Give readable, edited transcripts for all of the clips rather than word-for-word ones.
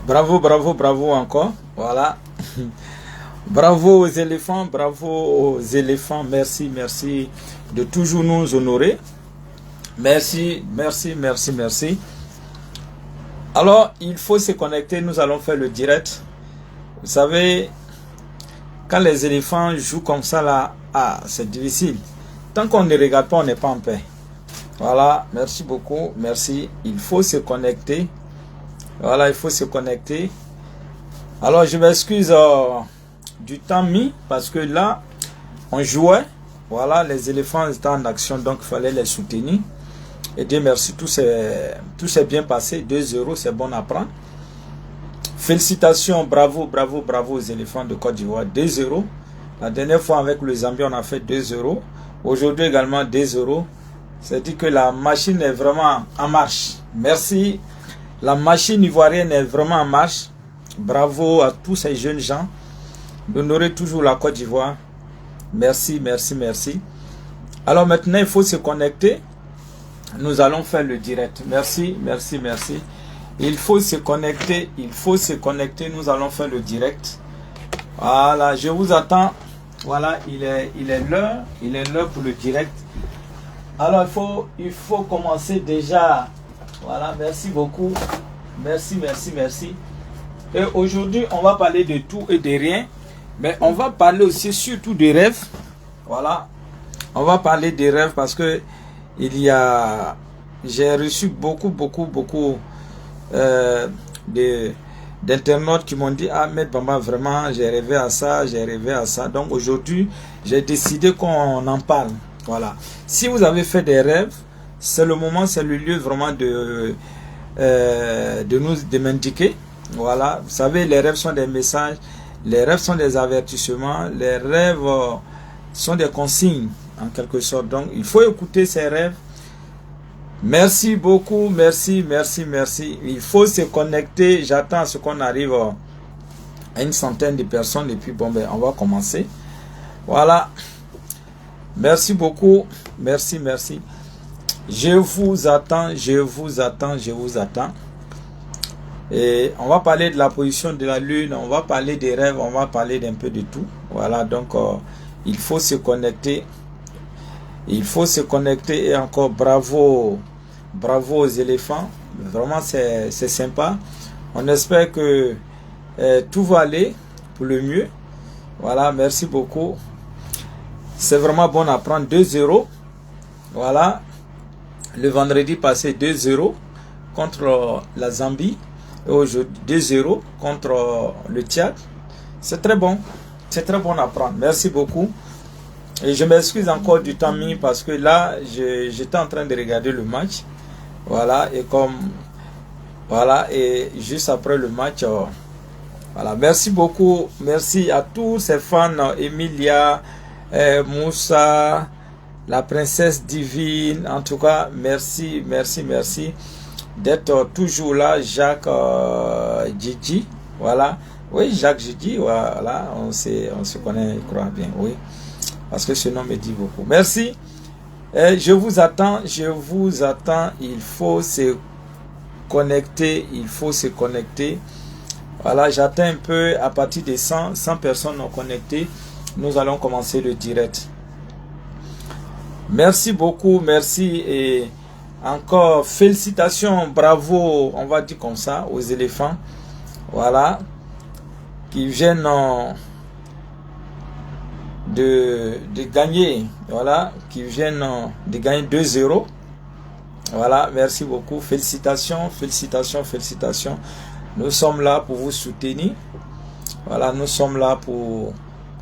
Bravo, bravo, bravo encore. Voilà. Bravo aux éléphants, bravo aux éléphants. Merci, merci de toujours nous honorer. Merci, merci, merci, merci. Alors, il faut se connecter. Nous allons faire le direct. Vous savez, quand les éléphants jouent comme ça là, c'est difficile. Tant qu'on ne regarde pas, on n'est pas en paix. Voilà, merci beaucoup, merci. Il faut se connecter. Voilà, il faut se connecter. Alors, je m'excuse du temps mis parce que là, on jouait. Voilà, les éléphants étaient en action, donc il fallait les soutenir. Et Dieu merci, tout s'est bien passé. 2 €, c'est bon à prendre. Félicitations, bravo, bravo, bravo aux éléphants de Côte d'Ivoire. 2 €. La dernière fois avec le Zambie, on a fait 2 €. Aujourd'hui également 2 €. C'est-à-dire que la machine est vraiment en marche. Merci. La machine ivoirienne est vraiment en marche. Bravo à tous ces jeunes gens d'honorer toujours la Côte d'Ivoire. Merci, merci, merci. Alors maintenant, il faut se connecter. Nous allons faire le direct. Merci, merci, merci. Il faut se connecter. Il faut se connecter. Nous allons faire le direct. Voilà, je vous attends. Voilà, il est l'heure. Il est l'heure pour le direct. Alors, il faut commencer déjà. Voilà, merci beaucoup. Merci, merci, merci. Et aujourd'hui, on va parler de tout et de rien. Mais on va parler aussi surtout des rêves. Voilà. On va parler des rêves parce que j'ai reçu beaucoup d'internautes qui m'ont dit Ahmed Bamba, vraiment, j'ai rêvé à ça, j'ai rêvé à ça. Donc aujourd'hui, j'ai décidé qu'on en parle. Voilà. Si vous avez fait des rêves, c'est le moment, c'est le lieu vraiment de m'indiquer. Voilà. Vous savez, les rêves sont des messages, les rêves sont des avertissements, les rêves sont des consignes, en quelque sorte. Donc, il faut écouter ces rêves. Merci beaucoup, merci, merci, merci. Il faut se connecter. J'attends à ce qu'on arrive à une centaine de personnes et puis bon, ben, on va commencer. Voilà. Merci beaucoup. Merci, merci. Je vous attends, je vous attends, je vous attends. Et on va parler de la position de la lune, on va parler des rêves, on va parler d'un peu de tout. Voilà, donc il faut se connecter. Il faut se connecter et encore bravo, bravo aux éléphants. Vraiment, c'est sympa. On espère que tout va aller pour le mieux. Voilà, merci beaucoup. C'est vraiment bon à prendre 2 €. Voilà. Le vendredi passé, 2 € contre la Zambie. Et aujourd'hui, 2 € contre le Tchad. C'est très bon. C'est très bon à prendre. Merci beaucoup. Et je m'excuse encore du temps mis parce que là, j'étais en train de regarder le match. Voilà. Et comme... Voilà. Et juste après le match... voilà. Merci beaucoup. Merci à tous ces fans. Emilia, Moussa, la princesse divine. En tout cas, merci, merci, merci d'être toujours là. Jacques Gigi. Voilà. Oui, Jacques Gigi. Voilà. On se connaît, je crois bien. Oui. Parce que ce nom me dit beaucoup. Merci. Je vous attends. Je vous attends. Il faut se connecter. Il faut se connecter. Voilà, j'attends un peu. À partir de 100 personnes ont connecté. Nous allons commencer le direct. Merci beaucoup. Merci. Et encore félicitations. Bravo. On va dire comme ça aux éléphants. Voilà. Qui viennent de gagner, voilà, qui viennent de gagner 2 €. Voilà, merci beaucoup, félicitations, félicitations, félicitations. Nous sommes là pour vous soutenir. Voilà, nous sommes là pour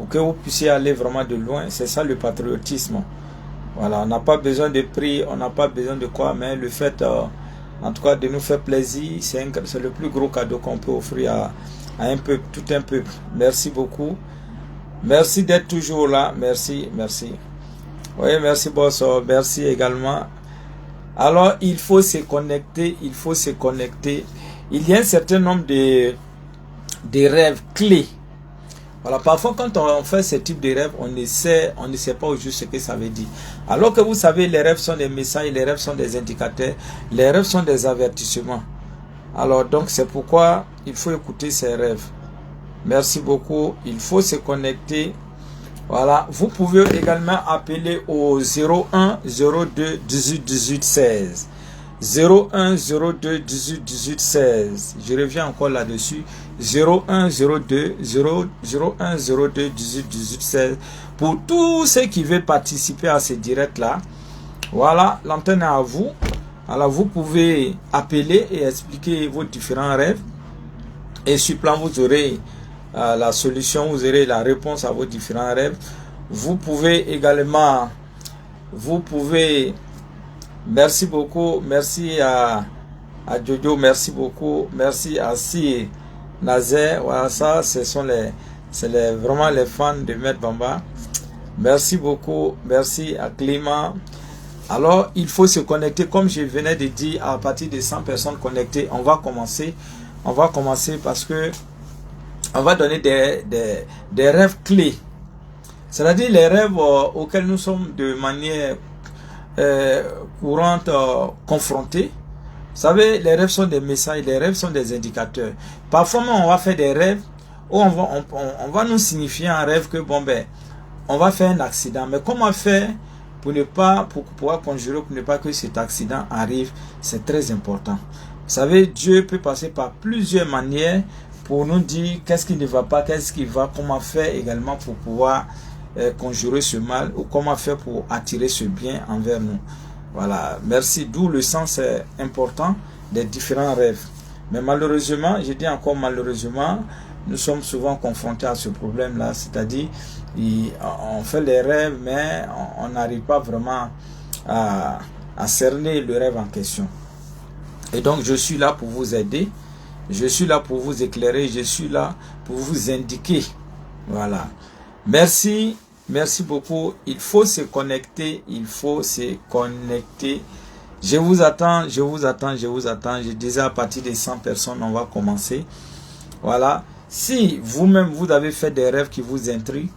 que vous puissiez aller vraiment de loin. C'est ça le patriotisme. Voilà, on n'a pas besoin de prix, on n'a pas besoin de quoi, mais le fait, en tout cas, de nous faire plaisir, c'est le plus gros cadeau qu'on peut offrir à un peuple, tout un peuple. Merci beaucoup. Merci d'être toujours là. Merci, merci. Oui, merci boss. Merci également. Alors, il faut se connecter. Il faut se connecter. Il y a un certain nombre de rêves clés. Voilà, parfois quand on fait ce type de rêve, on ne sait pas au juste ce que ça veut dire. Alors que vous savez, les rêves sont des messages, les rêves sont des indicateurs, les rêves sont des avertissements. Alors, donc, c'est pourquoi il faut écouter ses rêves. Merci beaucoup. Il faut se connecter. Voilà. Vous pouvez également appeler au 01 02 18 18 16. 01 02 18 18 16. Je reviens encore là-dessus. 01 02 01 02 18 18 16. Pour tous ceux qui veulent participer à ces directs-là, voilà, l'antenne est à vous. Alors, vous pouvez appeler et expliquer vos différents rêves. Et sur plan, vous aurez la solution, vous aurez la réponse à vos différents rêves. Vous pouvez également, merci beaucoup, merci à Jojo, merci beaucoup, merci à Si Nazer, voilà, ça, c'est vraiment les fans de Maître Bamba. Merci beaucoup, merci à Clément. Alors, il faut se connecter, comme je venais de dire, à partir de 100 personnes connectées, on va commencer parce que on va donner des rêves clés. C'est-à-dire les rêves auxquels nous sommes de manière courante confrontés. Vous savez, les rêves sont des messages, les rêves sont des indicateurs. Parfois, on va faire des rêves où on va nous signifier un rêve que, bon, ben, on va faire un accident. Mais comment faire pour pouvoir conjurer, pour ne pas que cet accident arrive, c'est très important. Vous savez, Dieu peut passer par plusieurs manières pour nous dire qu'est-ce qui ne va pas, qu'est-ce qui va, comment faire également pour pouvoir conjurer ce mal ou comment faire pour attirer ce bien envers nous. Voilà, merci. D'où le sens important des différents rêves. Mais malheureusement, je dis encore malheureusement, nous sommes souvent confrontés à ce problème-là, c'est-à-dire on fait les rêves, mais on n'arrive pas vraiment à cerner le rêve en question. Et donc, je suis là pour vous aider, je suis là pour vous éclairer, je suis là pour vous indiquer. Voilà. Merci, merci beaucoup. Il faut se connecter, il faut se connecter. Je vous attends, je vous attends, je vous attends. Je disais à partir de 100 personnes, on va commencer. Voilà. Si vous-même, vous avez fait des rêves qui vous intriguent,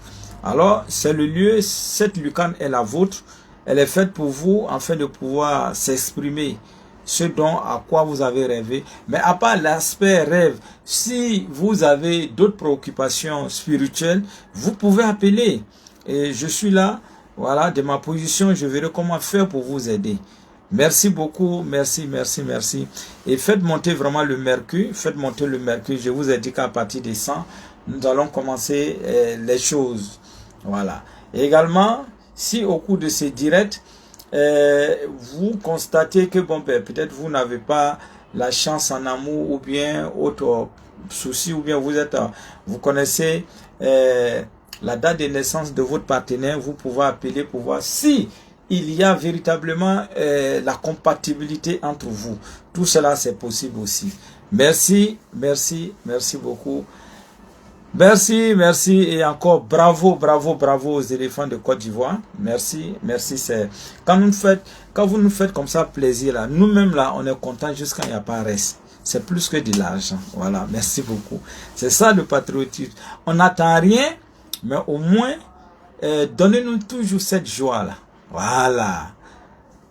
alors c'est le lieu, cette lucane est la vôtre. Elle est faite pour vous, afin de pouvoir s'exprimer ce dont à quoi vous avez rêvé. Mais à part l'aspect rêve, si vous avez d'autres préoccupations spirituelles, vous pouvez appeler. Et je suis là, voilà, de ma position, je verrai comment faire pour vous aider. Merci beaucoup, merci, merci, merci. Et faites monter vraiment le mercure, faites monter le mercure. Je vous ai dit qu'à partir des 100, nous allons commencer les choses. Voilà. Et également, si au cours de ces directs, vous constatez que bon, peut-être vous n'avez pas la chance en amour ou bien autre souci, ou bien vous connaissez la date de naissance de votre partenaire, vous pouvez appeler pour voir si il y a véritablement la compatibilité entre vous. Tout cela, c'est possible aussi. Merci, merci, merci beaucoup. Merci, merci et encore bravo, bravo, bravo aux éléphants de Côte d'Ivoire. Merci, merci. C'est quand vous nous faites comme ça plaisir là, nous-mêmes là, on est content jusqu'à il n'y a pas reste. C'est plus que de l'argent. Voilà, merci beaucoup. C'est ça le patriotisme. On n'attend rien, mais au moins donnez-nous toujours cette joie là. Voilà.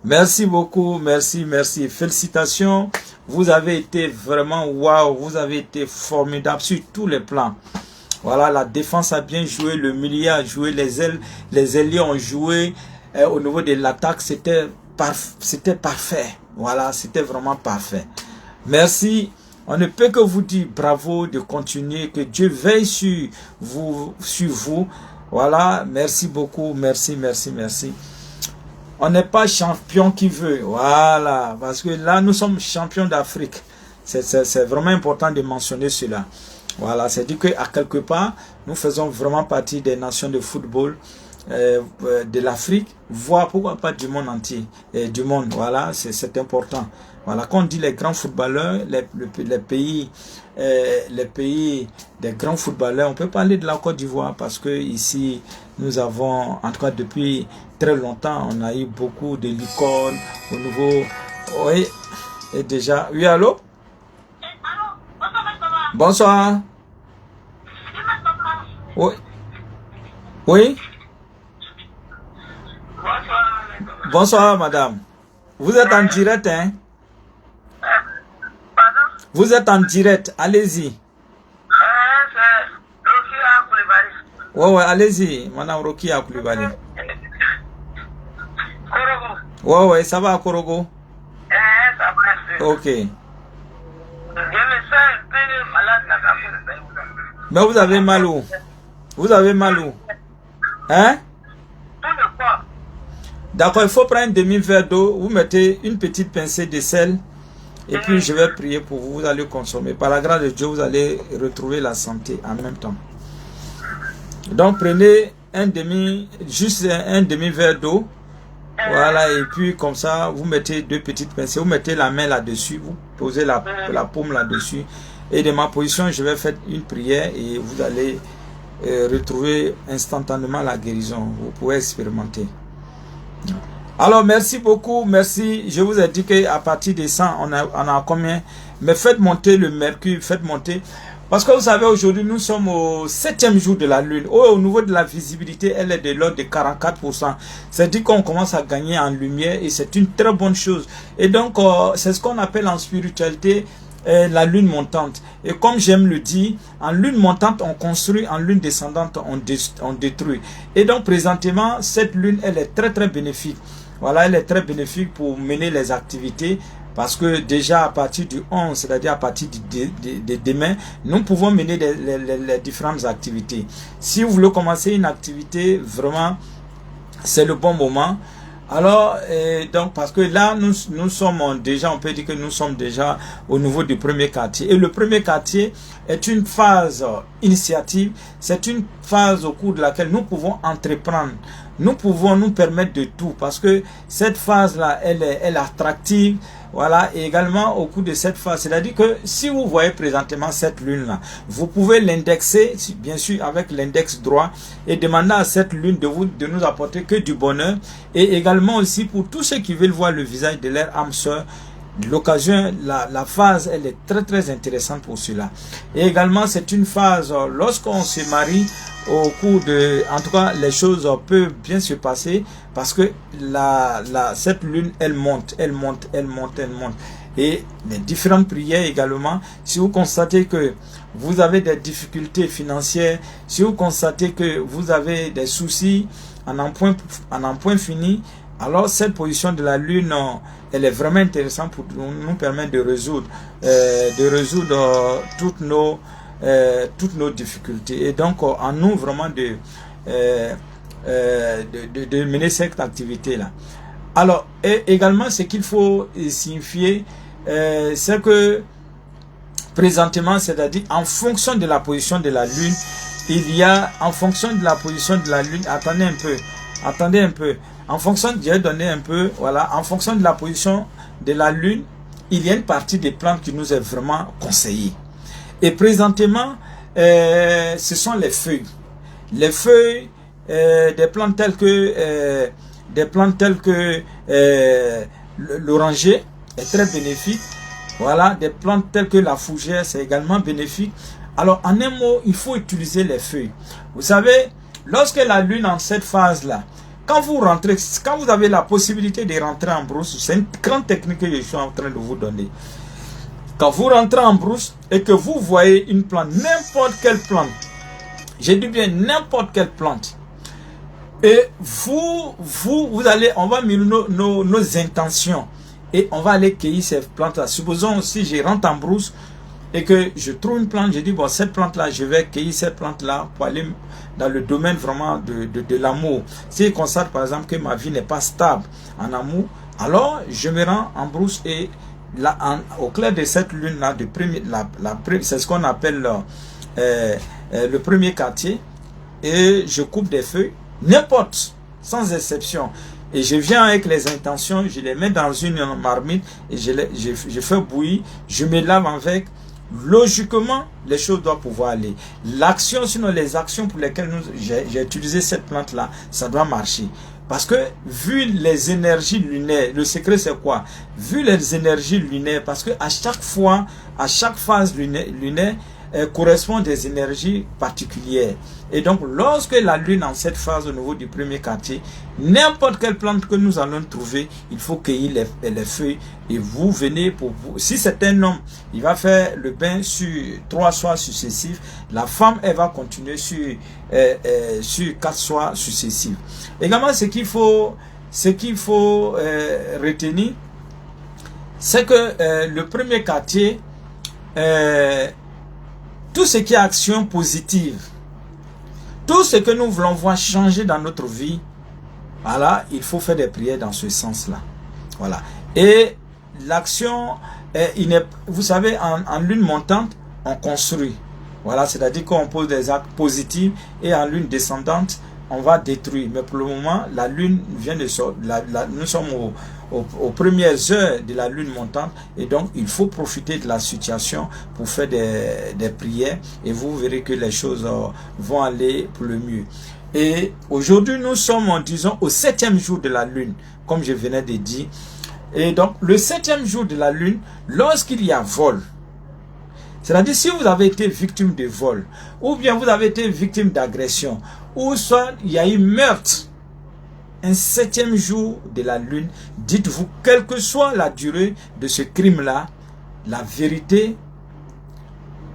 Merci beaucoup, merci, merci. Félicitations. Vous avez été vraiment waouh, vous avez été formidable sur tous les plans. Voilà, la défense a bien joué, le milieu a joué, les ailiers ont joué. Au niveau de l'attaque, c'était parfait. Voilà, c'était vraiment parfait. Merci. On ne peut que vous dire bravo de continuer, que Dieu veille sur vous. Voilà, merci beaucoup, merci, merci, merci. On n'est pas champion qui veut, voilà, parce que là, nous sommes champions d'Afrique. C'est vraiment important de mentionner cela. Voilà, c'est dit qu'à quelque part, nous faisons vraiment partie des nations de football de l'Afrique, voire pourquoi pas du monde entier, du monde, voilà, c'est important. Voilà, quand on dit les grands footballeurs, les pays des grands footballeurs, on peut parler de la Côte d'Ivoire parce que ici, nous avons, en tout cas depuis très longtemps, on a eu beaucoup de licornes au niveau, oui, et déjà, oui, allô? Bonsoir. Oui. Oui. Bonsoir, madame. Vous êtes en direct, hein? Vous êtes en direct, allez-y. Ouais, allez-y, madame Rokia Koulibaly. Ouais, ça va à Korogo? Ça va. Ok. Je me sens un peu malade là. Mais vous avez mal où? Vous avez mal où? Hein? Tout le corps. D'accord, il faut prendre un demi-verre d'eau, vous mettez une petite pincée de sel, et puis je vais prier pour vous, vous allez consommer. Par la grâce de Dieu, vous allez retrouver la santé en même temps. Donc prenez juste un demi-verre d'eau, voilà, et puis comme ça, vous mettez deux petites pincées, vous mettez la main là-dessus, vous posez la paume là-dessus, et de ma position, je vais faire une prière et vous allez retrouver instantanément la guérison. Vous pouvez expérimenter. Alors merci beaucoup, merci. Je vous ai dit qu'à partir de 100, on a combien? Mais faites monter le mercure, faites monter. Parce que vous savez, aujourd'hui, nous sommes au 7e jour de la lune. Au niveau de la visibilité, elle est de l'ordre de 44%. C'est-à-dire qu'on commence à gagner en lumière et c'est une très bonne chose. Et donc, c'est ce qu'on appelle en spiritualité la lune montante. Et comme j'aime le dire, en lune montante, on construit, en lune descendante, on détruit. Et donc, présentement, cette lune, elle est très, très bénéfique. Voilà, elle est très bénéfique pour mener les activités. Parce que déjà à partir du 11, c'est-à-dire à partir de demain, nous pouvons mener les différentes activités. Si vous voulez commencer une activité, vraiment, c'est le bon moment. Alors, donc, parce que là, nous sommes déjà, on peut dire que nous sommes déjà au niveau du premier quartier. Et le premier quartier est une phase initiative, c'est une phase au cours de laquelle nous pouvons entreprendre. Nous pouvons nous permettre de tout parce que cette phase-là, elle est attractive. Voilà, et également au cours de cette phase, c'est-à-dire que si vous voyez présentement cette lune-là, vous pouvez l'indexer, bien sûr, avec l'index droit et demander à cette lune de nous apporter que du bonheur et également aussi pour tous ceux qui veulent voir le visage de leur âme sœur. L'occasion, la phase, elle est très très intéressante pour cela. Et également, c'est une phase, lorsqu'on se marie, au cours de, en tout cas, les choses peuvent bien se passer parce que cette lune, elle monte. Et les différentes prières également, si vous constatez que vous avez des difficultés financières, si vous constatez que vous avez des soucis en un point fini, alors cette position de la lune, elle est vraiment intéressante pour nous permettre de résoudre toutes nos difficultés. Et donc, en nous vraiment de mener cette activité-là. Alors, et également, ce qu'il faut signifier, c'est que présentement, c'est-à-dire en fonction de la position de la lune, il y a, en fonction de la position de la lune, attendez un peu, en fonction, je vais donner un peu, voilà, en fonction de la position de la lune, il y a une partie des plantes qui nous est vraiment conseillée. Et présentement, ce sont les feuilles. Les feuilles des plantes telles que l'oranger est très bénéfique. Voilà, des plantes telles que la fougère, c'est également bénéfique. Alors, en un mot, il faut utiliser les feuilles. Vous savez, lorsque la lune en cette phase-là, quand vous avez la possibilité de rentrer en brousse, c'est une grande technique que je suis en train de vous donner. Quand vous rentrez en brousse et que vous voyez une plante, n'importe quelle plante, j'ai dit bien n'importe quelle plante, et vous allez, on va mettre nos intentions et on va aller cueillir ces plantes-là. Supposons si je rentre en brousse et que je trouve une plante, je dis bon, cette plante-là, je vais cueillir cette plante-là pour aller dans le domaine vraiment de l'amour. Si je constate par exemple que ma vie n'est pas stable en amour, alors je me rends en brousse et là, au clair de cette lune-là, c'est ce qu'on appelle le premier quartier, et je coupe des feuilles, n'importe, sans exception. Et je viens avec les intentions, je les mets dans une marmite et je fais bouillir, je me lave avec. Logiquement, les choses doivent pouvoir aller. L'action, sinon les actions pour lesquelles j'ai utilisé cette plante-là, ça doit marcher. Parce que, vu les énergies lunaires, le secret c'est quoi? Vu les énergies lunaires, parce que à chaque fois, à chaque phase lunaire, correspond des énergies particulières. Et donc, lorsque la lune en cette phase au niveau du premier quartier, n'importe quelle plante que nous allons trouver, il faut cueillir les feuilles et vous venez pour vous. Si c'est un homme, il va faire le bain sur 3 soirs successifs. La femme, elle va continuer sur 4 soirs successifs. Également, ce qu'il faut retenir, c'est que le premier quartier, tout ce qui est action positive, tout ce que nous voulons voir changer dans notre vie, voilà, il faut faire des prières dans ce sens-là. Voilà. Et l'action, vous savez, en lune montante, on construit. Voilà, c'est-à-dire qu'on pose des actes positifs et en lune descendante, on va détruire. Mais pour le moment, la lune vient de sortir. Nous sommes aux premières heures de la lune montante et donc il faut profiter de la situation pour faire des prières et vous verrez que les choses vont aller pour le mieux. Et aujourd'hui, nous sommes, disons, au 7e jour de la lune, comme je venais de dire. Et donc, le 7e jour de la lune, lorsqu'il y a vol, c'est-à-dire si vous avez été victime de vol, ou bien vous avez été victime d'agression, ou soit il y a eu meurtre, un 7e jour de la lune, dites-vous, quelle que soit la durée de ce crime-là, la vérité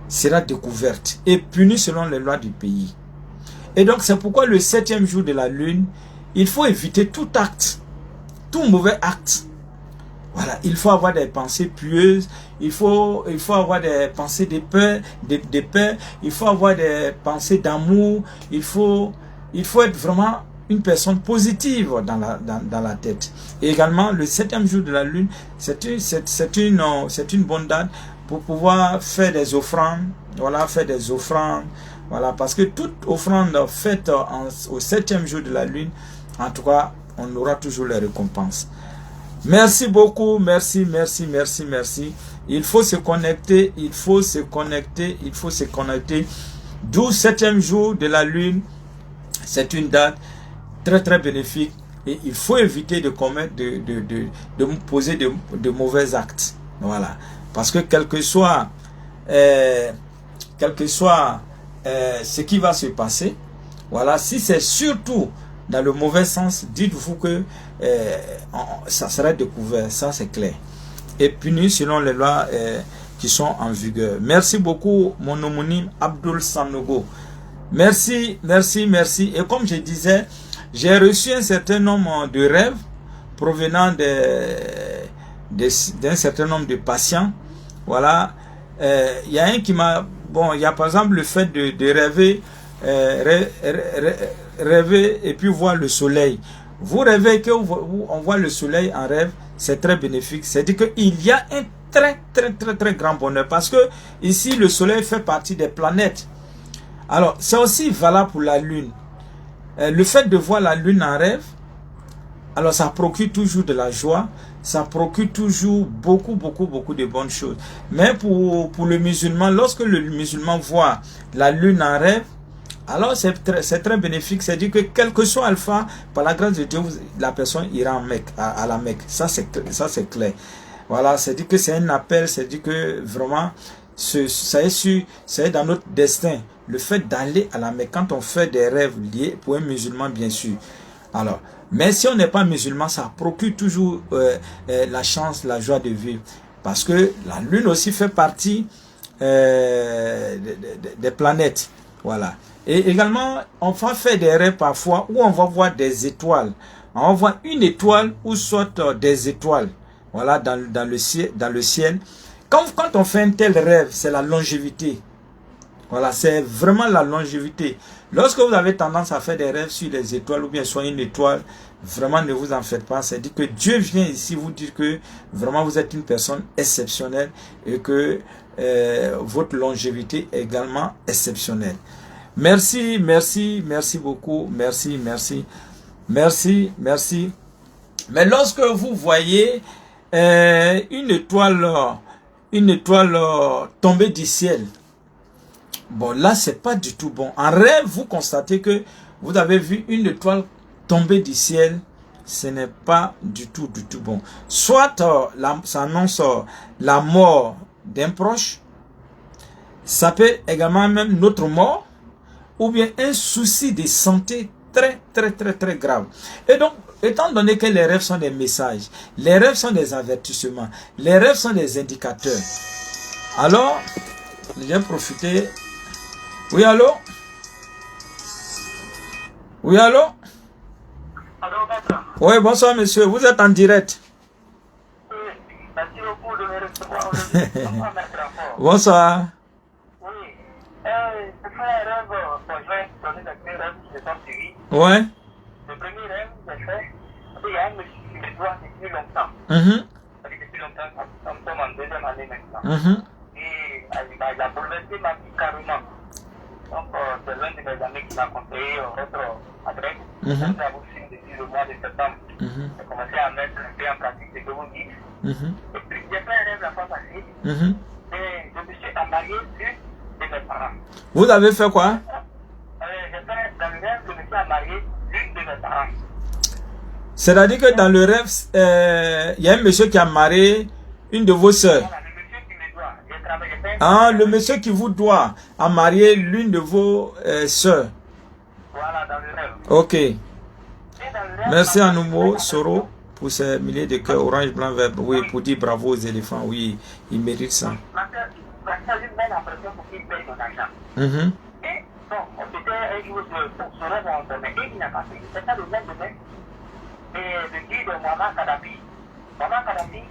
sera découverte et punie selon les lois du pays. Et donc c'est pourquoi le 7e jour de la lune, il faut éviter tout acte, tout mauvais acte. Voilà, il faut avoir des pensées pieuses, il faut avoir des pensées de paix, il faut avoir des pensées d'amour, il faut être vraiment une personne positive dans la tête. Et également, le 7e jour de la lune, c'est une bonne date pour pouvoir faire des offrandes. Voilà, faire des offrandes. Voilà, parce que toute offrande faite au 7e jour de la lune, en tout cas, on aura toujours les récompenses. Merci beaucoup, merci. Il faut se connecter, il faut se connecter. 12e jour de la lune, c'est une date très bénéfique et il faut éviter de commettre, de poser de mauvais actes. Voilà, parce que quel que soit ce qui va se passer, voilà, si c'est surtout dans le mauvais sens, dites-vous que ça sera découvert, ça c'est clair, et puni selon les lois qui sont en vigueur. Merci beaucoup mon homonyme Abdul Sanogo. Merci. Et comme je disais, j'ai reçu un certain nombre de rêves provenant d'un certain nombre de patients. Voilà, il y a un qui m'a... Bon, il y a par exemple le fait de rêver et puis voir le soleil. Vous rêvez qu'on voit le soleil en rêve, c'est très bénéfique. C'est-à-dire qu'il y a un très grand bonheur parce que ici le soleil fait partie des planètes. Alors, c'est aussi valable pour la lune. Le fait de voir la lune en rêve, alors ça procure toujours de la joie, ça procure toujours beaucoup de bonnes choses. Mais pour le musulman, lorsque le musulman voit la lune en rêve, alors c'est très bénéfique. C'est-à-dire que quel que soit Alpha, par la grâce de Dieu, la personne ira à la Mecque. Ça c'est clair. Voilà, c'est-à-dire que c'est un appel, c'est-à-dire que vraiment, ça est dans notre destin. Le fait d'aller à la Mecque, quand on fait des rêves liés, pour un musulman bien sûr. Alors, mais si on n'est pas musulman, ça procure toujours la chance, la joie de vivre. Parce que la lune aussi fait partie des planètes. Voilà. Et également, on va faire des rêves parfois où on va voir des étoiles. On va voir une étoile ou soit des étoiles. Voilà, dans le ciel. Quand on fait un tel rêve, c'est la longévité. Voilà, c'est vraiment la longévité. Lorsque vous avez tendance à faire des rêves sur les étoiles ou bien sur une étoile, vraiment ne vous en faites pas. C'est-à-dire que Dieu vient ici vous dire que vraiment vous êtes une personne exceptionnelle et que votre longévité est également exceptionnelle. Merci beaucoup. Merci. Mais lorsque vous voyez une étoile tomber du ciel, bon, là, c'est pas du tout bon. En rêve, vous constatez que vous avez vu une étoile tomber du ciel. Ce n'est pas du tout bon. Soit ça annonce la mort d'un proche. Ça peut également même notre mort, ou bien un souci de santé très grave. Et donc, étant donné que les rêves sont des messages, les rêves sont des avertissements, les rêves sont des indicateurs. Alors, j'ai profité. Oui, allô? Oui, allô? Allô, maître. Oui, bonsoir, monsieur. Vous êtes en direct. Oui, merci beaucoup de me recevoir aujourd'hui. Bonsoir, maître. Bonsoir. Oui, je fais un rêve, bon, je vais donner les deux rêves qui se sont suivis. Ouais. Le premier rêve, j'ai fait, il y a un monsieur qui me doit depuis longtemps. C'est-à-dire depuis longtemps, nous sommes en deuxième année maintenant. Et il a bouleversé ma vie carrément. Donc, c'est l'un de mes amis qui m'a conseillé votre adresse. J'ai reçu depuis le mois de septembre. J'ai commencé à mettre un peu en pratique ce que vous dites. Et puis, j'ai fait un rêve la fois passée. Et je me suis marié d'une de mes parents. Vous avez fait quoi? J'ai fait dans le rêve, je me suis marié d'une de mes parents. C'est-à-dire que dans le rêve, il y a un monsieur qui a marié une de vos sœurs. Voilà, le monsieur qui me doit. J'ai fait Ah, le monsieur qui vous doit a marié l'une de vos sœurs. voilà, dans le rêve. Ok. Et dans le rêve, Merci à nouveau, Soro, pour ces milliers de cœurs orange, blanc, vert. Oui, pour dire bravo aux éléphants. Oui, ils méritent ça. ma soeur, j'ai une belle impression pour qu'il paye mon argent. Et bon, on s'était un jour pour se rêve en sommeil. Et il n'a pas fait. C'est ça le lendemain. Et le dit de Maman Kadhafi. Maman Kadhafi,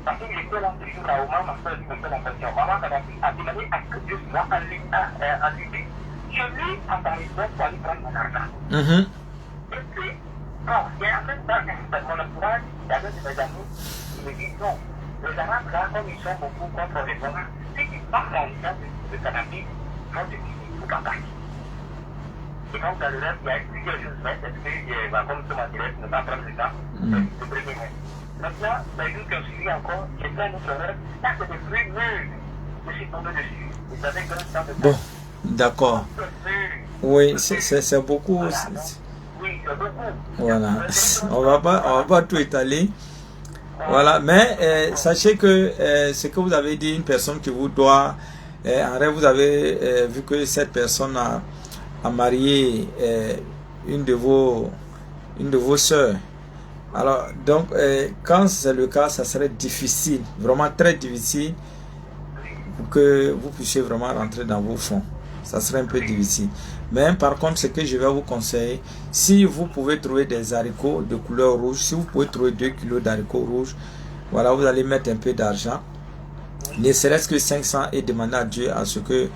parce qu'il était là toujours à Oman, ma soeur lui me fait l'impression. Maman Kadhafi a demandé à ce que Dieu soit en Libye. Je lui en parlé pour aller prendre mon argent. Et puis, bon, il y a un peu dans mon entourage, il y a un de mes amis qui me dit non. Les Arabes, là, comme ils sont beaucoup contre les Noirs, si tu parles en Islam de Kadhafi, ils vont te quitter pour ta partie. Et donc, dans le reste, il y a plusieurs choses faites. Est-ce que, comme tout m'a dit, ne pas prendre le temps, c'est le premier rêve. Maintenant, les jours qui ont suivi encore, j'ai fait un autre rêve. Là, c'est des fruits mûrs. Je suis tombé dessus. Vous savez que ça me Bon, d'accord. Oui, c'est beaucoup. Oui, c'est beaucoup. Voilà. On va pas tout étaler. Voilà, mais sachez que ce que vous avez dit, une personne qui vous doit, en rêve, vous avez vu que cette personne a marié une de vos sœurs. Alors, donc, quand c'est le cas, ça serait difficile, vraiment très difficile, pour que vous puissiez vraiment rentrer dans vos fonds. Ça serait un peu difficile. Mais par contre, ce que je vais vous conseiller, si vous pouvez trouver des haricots de couleur rouge, si vous pouvez trouver 2 kilos d'haricots rouges, voilà, vous allez mettre un peu d'argent, ne serait-ce que 500, et demander à Dieu à ce que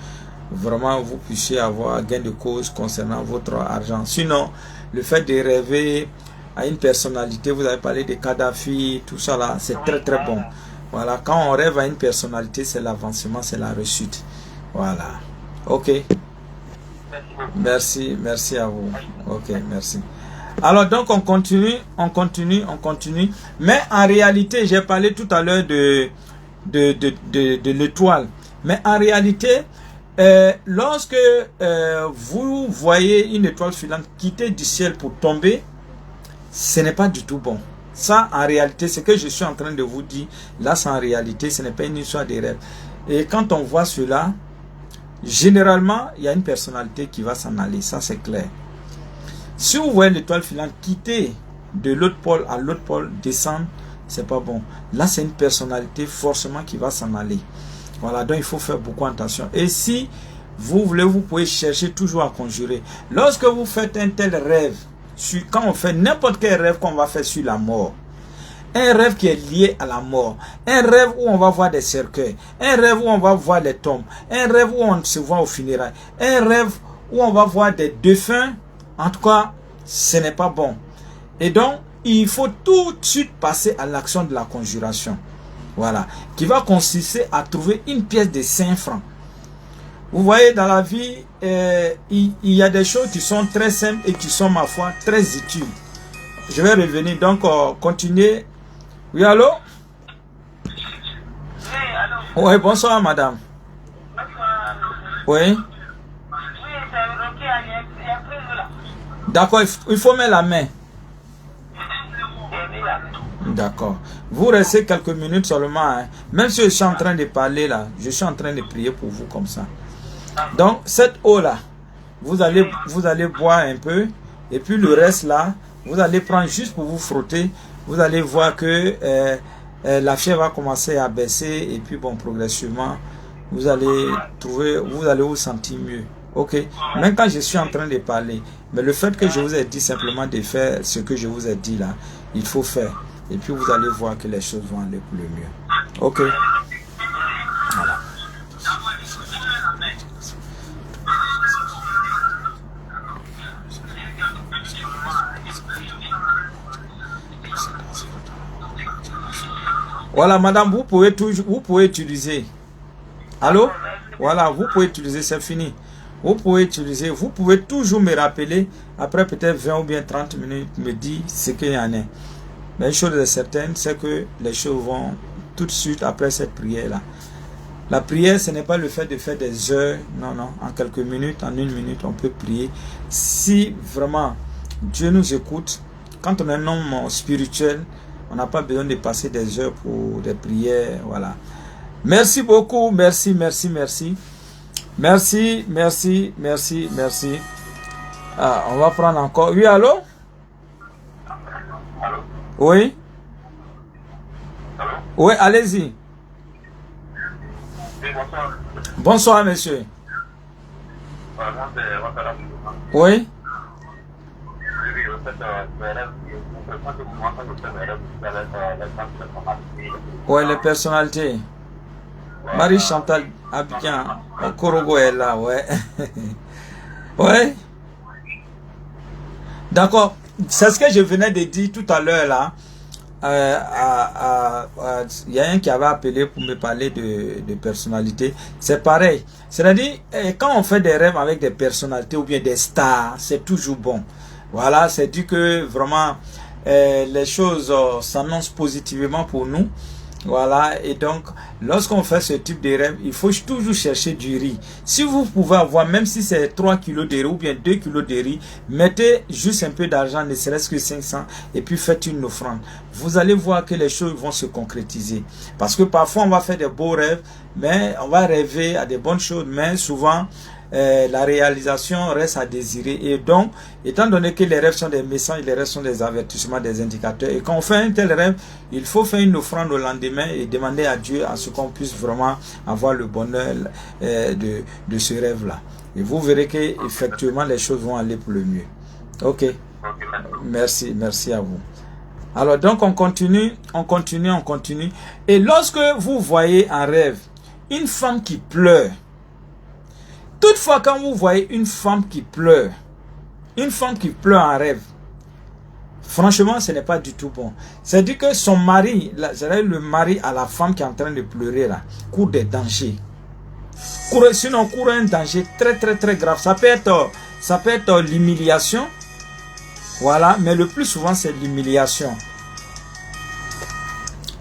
vraiment vous puissiez avoir gain de cause concernant votre argent. Sinon, le fait de rêver à une personnalité, vous avez parlé de Kadhafi, tout ça là, c'est très bon. Voilà, quand on rêve à une personnalité, c'est l'avancement, c'est la réussite. Voilà. Ok. Merci à vous. Ok, merci. Alors donc on continue. Mais en réalité, j'ai parlé tout à l'heure de l'étoile. Mais en réalité, lorsque vous voyez une étoile filante quitter du ciel pour tomber, ce n'est pas du tout bon. Ça, en réalité, ce que je suis en train de vous dire, là, c'est en réalité, ce n'est pas une histoire de rêve. Et quand on voit cela, généralement, il y a une personnalité qui va s'en aller, ça c'est clair. Si vous voyez l'étoile filante quitter de l'autre pôle à l'autre pôle, descendre, c'est pas bon. Là, c'est une personnalité forcément qui va s'en aller. Voilà, donc il faut faire beaucoup attention. Et si vous voulez, vous pouvez chercher toujours à conjurer. Lorsque vous faites un tel rêve, quand on fait n'importe quel rêve qu'on va faire sur la mort, un rêve qui est lié à la mort, un rêve où on va voir des cercueils, un rêve où on va voir les tombes, un rêve où on se voit au funérailles, un rêve où on va voir des défunts, en tout cas, ce n'est pas bon. Et donc, il faut tout de suite passer à l'action de la conjuration. Voilà, qui va consister à trouver une pièce de 5 francs. Vous voyez, dans la vie, il y a des choses qui sont très simples et qui sont, ma foi, très utiles. Je vais revenir, donc continuer. Oui, allô? Oui, allô? Oui, bonsoir, madame. Bonsoir. Oui? Oui, c'est ok, il y a plus là. D'accord, il faut mettre la main. D'accord. Vous restez quelques minutes seulement. Hein. Même si je suis en train de parler là, je suis en train de prier pour vous comme ça. Donc, cette eau-là, vous allez boire un peu. Et puis le reste là, vous allez prendre juste pour vous frotter. Vous allez voir que la fièvre va commencer à baisser. Et puis bon, progressivement, vous allez vous sentir mieux. Ok. Même quand je suis en train de parler. Mais le fait que je vous ai dit simplement de faire ce que je vous ai dit là, il faut faire. Et puis vous allez voir que les choses vont aller pour le mieux. Ok. Voilà. Voilà, madame, vous pouvez utiliser. Allô? Voilà, vous pouvez utiliser, c'est fini. Vous pouvez utiliser, vous pouvez toujours me rappeler, après peut-être 20 ou bien 30 minutes, me dire ce qu'il y en a. Mais une chose est certaine, c'est que les choses vont tout de suite après cette prière-là. La prière, ce n'est pas le fait de faire des heures, non, non, en quelques minutes, en une minute, on peut prier. Si vraiment Dieu nous écoute, quand on est un homme spirituel, on n'a pas besoin de passer des heures pour des prières, voilà. Merci beaucoup, merci. Merci. Ah, on va prendre encore. Oui, allô? Oui? Oui, allez-y. Bonsoir, monsieur. Oui? Oui, les personnalités. Marie Chantal Abidjan, Korogo est là, ouais. Ouais. D'accord. C'est ce que je venais de dire tout à l'heure là. Il y a un qui avait appelé pour me parler de personnalité. C'est pareil. C'est-à-dire, quand on fait des rêves avec des personnalités ou bien des stars, c'est toujours bon. Voilà, c'est dit que vraiment les choses s'annoncent positivement pour nous. Voilà, et donc, lorsqu'on fait ce type de rêve, il faut toujours chercher du riz. Si vous pouvez avoir, même si c'est 3 kilos de riz ou bien 2 kilos de riz, mettez juste un peu d'argent, ne serait-ce que 500, et puis faites une offrande. Vous allez voir que les choses vont se concrétiser. Parce que parfois, on va faire des beaux rêves, mais on va rêver à des bonnes choses, mais souvent, la réalisation reste à désirer. Et donc, étant donné que les rêves sont des messages, les rêves sont des avertissements, des indicateurs, et quand on fait un tel rêve, il faut faire une offrande au lendemain et demander à Dieu à ce qu'on puisse vraiment avoir le bonheur de ce rêve-là. Et vous verrez que effectivement les choses vont aller pour le mieux. Ok. Merci à vous. Alors donc on continue. Et lorsque vous voyez en rêve une femme qui pleure, toutefois, quand vous voyez une femme qui pleure en rêve, franchement, ce n'est pas du tout bon. C'est-à-dire que son mari, le mari à la femme qui est en train de pleurer, là, court des dangers. Sinon, court un danger très grave. Ça peut être l'humiliation. Voilà, mais le plus souvent, c'est l'humiliation.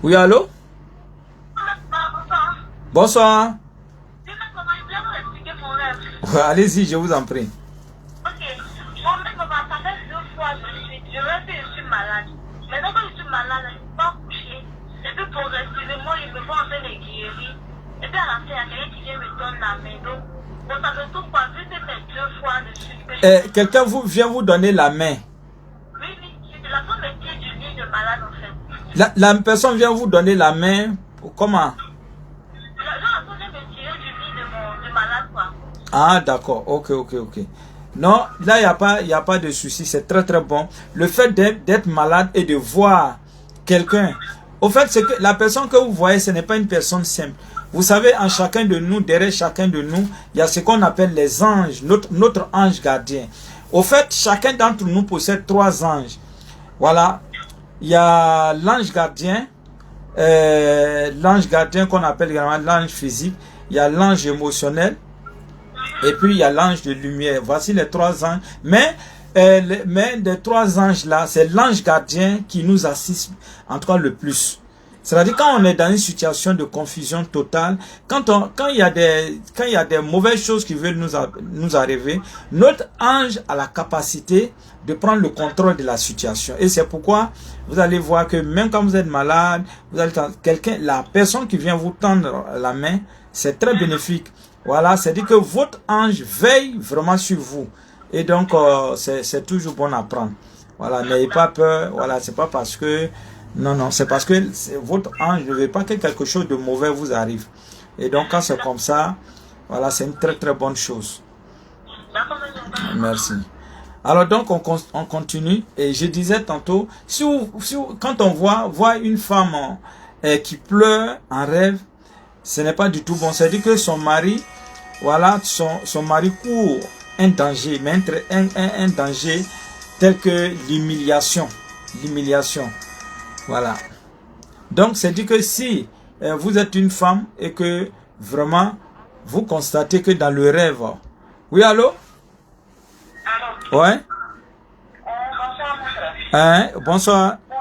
Oui, allô? Bonsoir. Allez-y, je vous en prie. Ok. Moi-même, ça fait 2 fois je rêve que je suis malade. Maintenant, quand je suis malade, je ne peux pas coucher. Et puis, progressivement, je me vois en train de guérir. Et puis, à la fin, il y a quelqu'un qui vient me donner la main. Donc, bon, ça me trouve pas. Vu que c'est 2 fois de suite. Quelqu'un vient vous donner la main. Oui. La personne me tire du lit de malade, en fait. La personne vient vous donner la main. Comment? La personne vient me tirer du lit de malade, quoi. Ah, d'accord. Ok. Non, là, il n'y a pas de souci. C'est très bon. Le fait d'être malade et de voir quelqu'un. Au fait, c'est que la personne que vous voyez, ce n'est pas une personne simple. Vous savez, en chacun de nous, derrière chacun de nous, il y a ce qu'on appelle les anges, notre ange gardien. Au fait, chacun d'entre nous possède 3 anges. Voilà. Il y a l'ange gardien qu'on appelle également l'ange physique. Il y a l'ange émotionnel. Et puis il y a l'ange de lumière. Voici les 3 anges. Mais des 3 anges là, c'est l'ange gardien qui nous assiste en tout cas le plus. C'est-à-dire quand on est dans une situation de confusion totale, quand il y a des mauvaises choses qui veulent nous arriver, notre ange a la capacité de prendre le contrôle de la situation. Et c'est pourquoi vous allez voir que même quand vous êtes malade, vous allez la personne qui vient vous tendre la main, c'est très bénéfique. Voilà, c'est-à-dire que votre ange veille vraiment sur vous. Et donc, c'est toujours bon à prendre. Voilà, n'ayez pas peur. Voilà, c'est pas parce que... Non, c'est parce que votre ange ne veut pas que quelque chose de mauvais vous arrive. Et donc, quand c'est comme ça, voilà, c'est une très très bonne chose. Merci. Alors donc, on continue. Et je disais tantôt, quand on voit une femme qui pleure en rêve, ce n'est pas du tout bon. C'est-à-dire que son mari, voilà, son mari court un danger, mais un danger tel que l'humiliation. L'humiliation. Voilà. Donc, c'est-à-dire que si vous êtes une femme et que vraiment, vous constatez que dans le rêve... Oui, allô? Allô? Ouais? Bonsoir, mon frère. Hein? Bonsoir. Bon,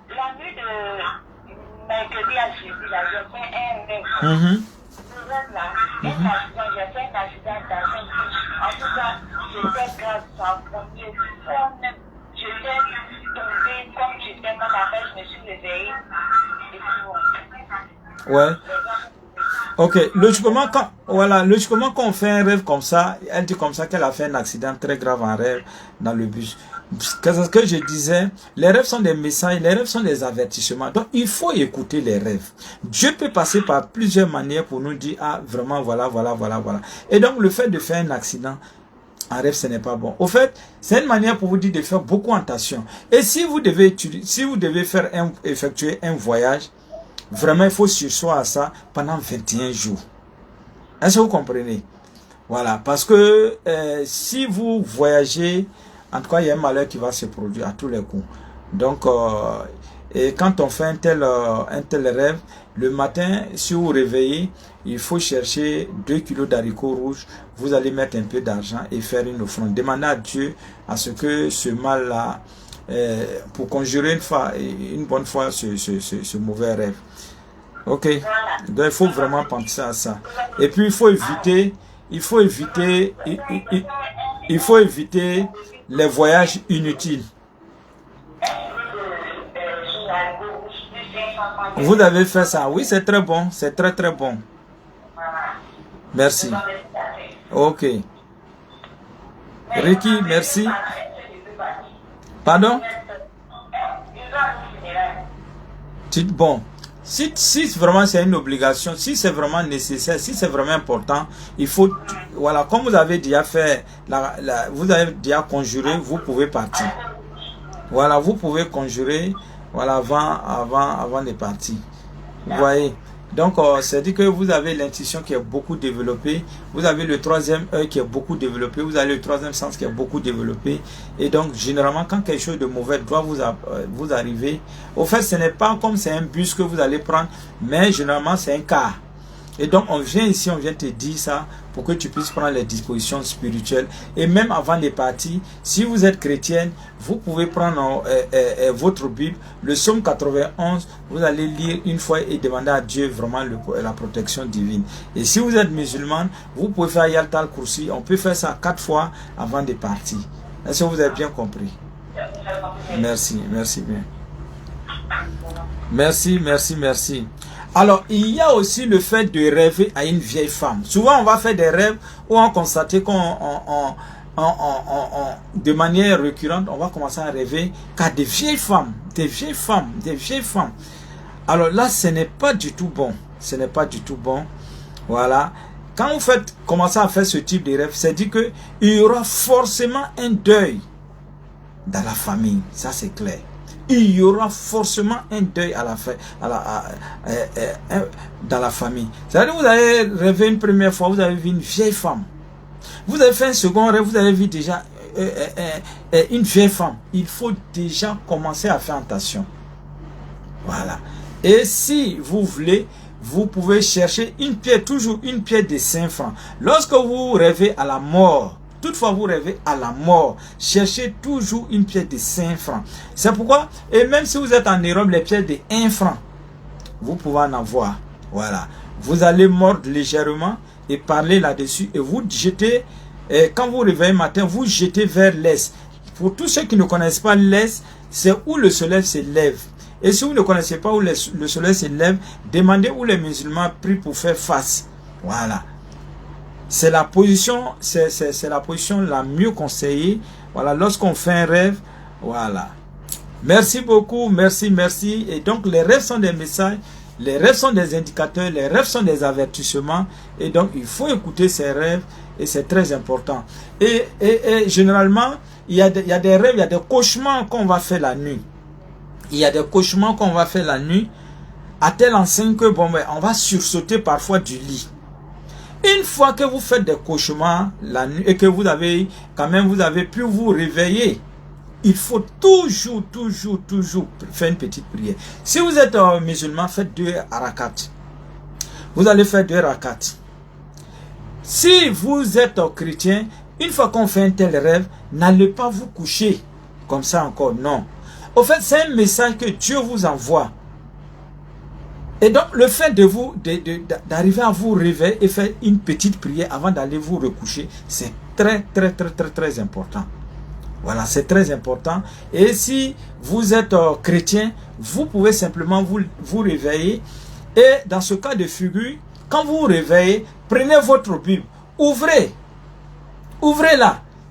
la nuit de mercredi à jeudi, là, j'ai fait un rêve. Le rêve, là, j'ai fait un accident dans un bus. En tout cas, j'étais grave, ça premier fort même. J'étais tombée comme j'étais dans ma rêve, je me suis réveillée. Et puis, Ouais. Ok, logiquement quand on fait un rêve comme ça, elle dit comme ça qu'elle a fait un accident très grave en rêve dans le bus. Ce que je disais, les rêves sont des messages, les rêves sont des avertissements. Donc il faut écouter les rêves. Dieu peut passer par plusieurs manières pour nous dire, ah vraiment, voilà. Et donc le fait de faire un accident en rêve, ce n'est pas bon. Au fait, c'est une manière pour vous dire de faire beaucoup attention. Et si vous devez effectuer un voyage, vraiment, il faut sursoir à ça pendant 21 jours. Est-ce que vous comprenez? Voilà, parce que si vous voyagez, en tout cas, il y a un malheur qui va se produire à tous les coups. Donc, et quand on fait un tel rêve, le matin, si vous vous réveillez, il faut chercher 2 kilos d'haricots rouges. Vous allez mettre un peu d'argent et faire une offrande. Demandez à Dieu à ce que ce mal-là, pour conjurer une bonne fois ce mauvais rêve. Ok, donc il faut vraiment penser à ça. Et puis il faut éviter les voyages inutiles. Vous avez fait ça? Oui, c'est très bon, c'est très très bon. Merci. Ok. Ricky, merci. Pardon? Bon. Si vraiment c'est une obligation, si c'est vraiment nécessaire, si c'est vraiment important, il faut, voilà, comme vous avez déjà fait, vous avez déjà conjuré, vous pouvez partir. Voilà, vous pouvez conjurer, voilà, avant de partir. Vous voyez? Donc, c'est-à-dire que vous avez l'intuition qui est beaucoup développée, vous avez le troisième œil qui est beaucoup développé, vous avez le troisième sens qui est beaucoup développé. Et donc, généralement, quand quelque chose de mauvais doit vous arriver, au fait, ce n'est pas comme c'est un bus que vous allez prendre, mais généralement, c'est un car. Et donc, on vient ici, on vient te dire ça pour que tu puisses prendre les dispositions spirituelles. Et même avant de partir, si vous êtes chrétienne, vous pouvez prendre votre Bible, le psaume 91, vous allez lire une fois et demander à Dieu vraiment la protection divine. Et si vous êtes musulman, vous pouvez faire Yalta al-Kursi. On peut faire ça 4 fois avant de partir. Est-ce que vous avez bien compris? Merci bien. Merci. Alors, il y a aussi le fait de rêver à une vieille femme. Souvent, on va faire des rêves où on constate de manière récurrente, on va commencer à rêver qu'à des vieilles femmes. Alors là, ce n'est pas du tout bon. Voilà. Quand vous commencez à faire ce type de rêve, c'est dit qu'il y aura forcément un deuil dans la famille. Ça, c'est clair. Il y aura forcément un deuil dans la famille. C'est-à-dire que vous avez rêvé une première fois, vous avez vu une vieille femme. Vous avez fait un second rêve, vous avez vu déjà une vieille femme. Il faut déjà commencer à faire attention. Voilà. Et si vous voulez, vous pouvez chercher une pierre, toujours une pierre de 5 francs. Lorsque vous rêvez à la mort, toutefois vous rêvez à la mort, cherchez toujours une pièce de 5 francs. C'est pourquoi, et même si vous êtes en Europe, les pièces de 1 franc, vous pouvez en avoir. Voilà. Vous allez mordre légèrement et parler là-dessus et vous jetez, et quand vous réveillez le matin, vous jetez vers l'est. Pour tous ceux qui ne connaissent pas l'est, c'est où le soleil se lève. Et si vous ne connaissez pas où le soleil se lève, demandez où les musulmans prient pour faire face. Voilà. C'est la position, c'est la position la mieux conseillée. Voilà, lorsqu'on fait un rêve, voilà. Merci beaucoup, merci, merci. Et donc, les rêves sont des messages, les rêves sont des indicateurs, les rêves sont des avertissements. Et donc, il faut écouter ces rêves et c'est très important. Et généralement, il y a des rêves, il y a des cauchemars qu'on va faire la nuit. Il y a des cauchemars qu'on va faire la nuit à telle enseigne que, bon, on va sursauter parfois du lit. Une fois que vous faites des cauchemars la nuit et que vous avez pu vous réveiller, il faut toujours faire une petite prière. Si vous êtes musulman, faites 2 rakats. Vous allez faire 2 rakats. Si vous êtes chrétien, une fois qu'on fait un tel rêve, n'allez pas vous coucher comme ça encore, non. Au fait, c'est un message que Dieu vous envoie. Et donc, le fait d'arriver à vous réveiller et faire une petite prière avant d'aller vous recoucher, c'est très important. Voilà, c'est très important. Et si vous êtes chrétien, vous pouvez simplement vous réveiller. Et dans ce cas de figure, quand vous vous réveillez, prenez votre Bible, ouvrez-la.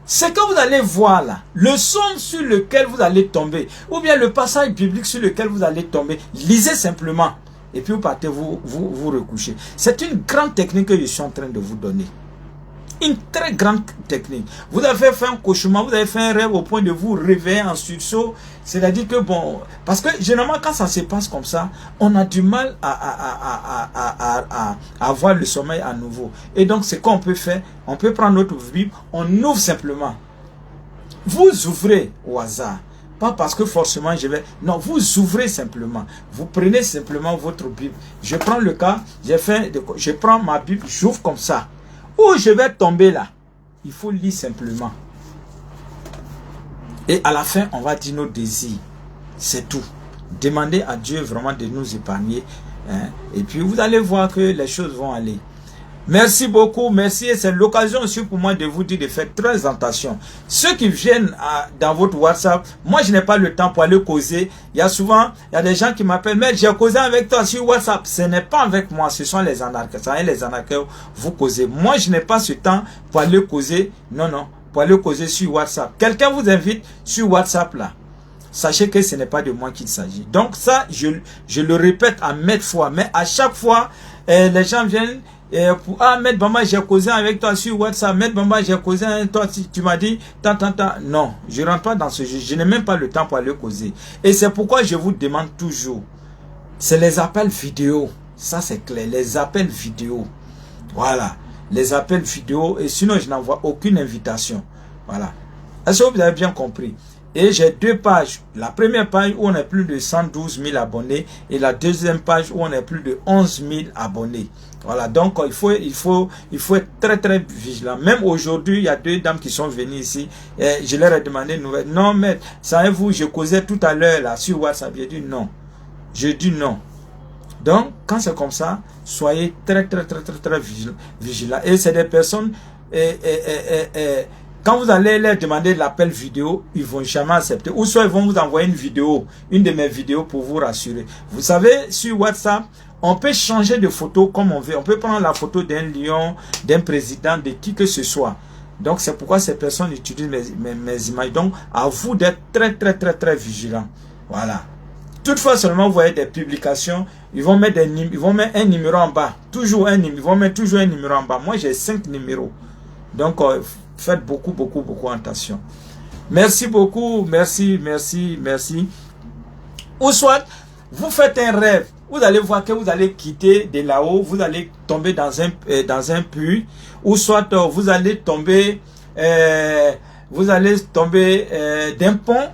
Ce que vous allez voir là, le psaume sur lequel vous allez tomber, ou bien le passage biblique sur lequel vous allez tomber, lisez simplement. Et puis vous partez vous recoucher. C'est une grande technique que je suis en train de vous donner. Une très grande technique. Vous avez fait un cauchemar, vous avez fait un rêve au point de vous réveiller en sursaut. C'est-à-dire que bon, parce que généralement quand ça se passe comme ça, on a du mal à avoir le sommeil à nouveau. Et donc ce qu'on peut faire, on peut prendre notre Bible, on ouvre simplement. Vous ouvrez au hasard. Pas parce que forcément je vais... Non, vous ouvrez simplement. Vous prenez simplement votre Bible. Je prends le cas, je prends ma Bible, j'ouvre comme ça. Où je vais tomber là? Il faut lire simplement. Et à la fin, on va dire nos désirs. C'est tout. Demandez à Dieu vraiment de nous épargner. Hein? Et puis vous allez voir que les choses vont aller. Merci beaucoup, merci. Et c'est l'occasion aussi pour moi de vous dire de faire très attention. Ceux qui viennent dans votre WhatsApp, moi je n'ai pas le temps pour aller causer. Il y a des gens qui m'appellent, mais j'ai causé avec toi sur WhatsApp. Ce n'est pas avec moi, ce sont les anarchistes. Les anarchistes, vous causez. Moi je n'ai pas ce temps pour aller causer. Non, pour aller causer sur WhatsApp. Quelqu'un vous invite sur WhatsApp là. Sachez que ce n'est pas de moi qu'il s'agit. Donc ça, je le répète à maintes fois. Mais à chaque fois, les gens viennent... pour Maître Bamba, j'ai causé avec toi sur WhatsApp. Maître Bamba, j'ai causé avec toi. Tu m'as dit tant. Non, je ne rentre pas dans ce jeu. Je n'ai même pas le temps pour aller causer. Et c'est pourquoi je vous demande toujours. C'est les appels vidéo. Ça, c'est clair. Les appels vidéo. Voilà. Les appels vidéo. Et sinon, je n'envoie aucune invitation. Voilà. Est-ce que vous avez bien compris? Et j'ai 2 pages. La première page où on a plus de 112 000 abonnés. Et la deuxième page où on a plus de 11 000 abonnés. Voilà, donc il faut être très vigilant. Même aujourd'hui, il y a 2 dames qui sont venues ici. Et je leur ai demandé une nouvelle. Non, mais savez-vous, je causais tout à l'heure là sur WhatsApp. J'ai dit non. J'ai dit non. Donc, quand c'est comme ça, soyez très vigilant. Et c'est des personnes... quand vous allez leur demander l'appel vidéo, ils ne vont jamais accepter. Ou soit ils vont vous envoyer une vidéo, une de mes vidéos pour vous rassurer. Vous savez, sur WhatsApp, on peut changer de photo comme on veut. On peut prendre la photo d'un lion, d'un président, de qui que ce soit. Donc c'est pourquoi ces personnes utilisent mes images. Donc à vous d'être très vigilants. Voilà. Toutefois seulement vous voyez des publications, ils vont mettre un numéro en bas. Toujours un numéro. Ils vont mettre toujours un numéro en bas. Moi j'ai 5 numéros. Donc faites beaucoup attention. Merci beaucoup. Merci. Ou soit vous faites un rêve. Vous allez voir que vous allez quitter de là-haut, vous allez tomber dans un puits, ou soit vous allez tomber d'un pont,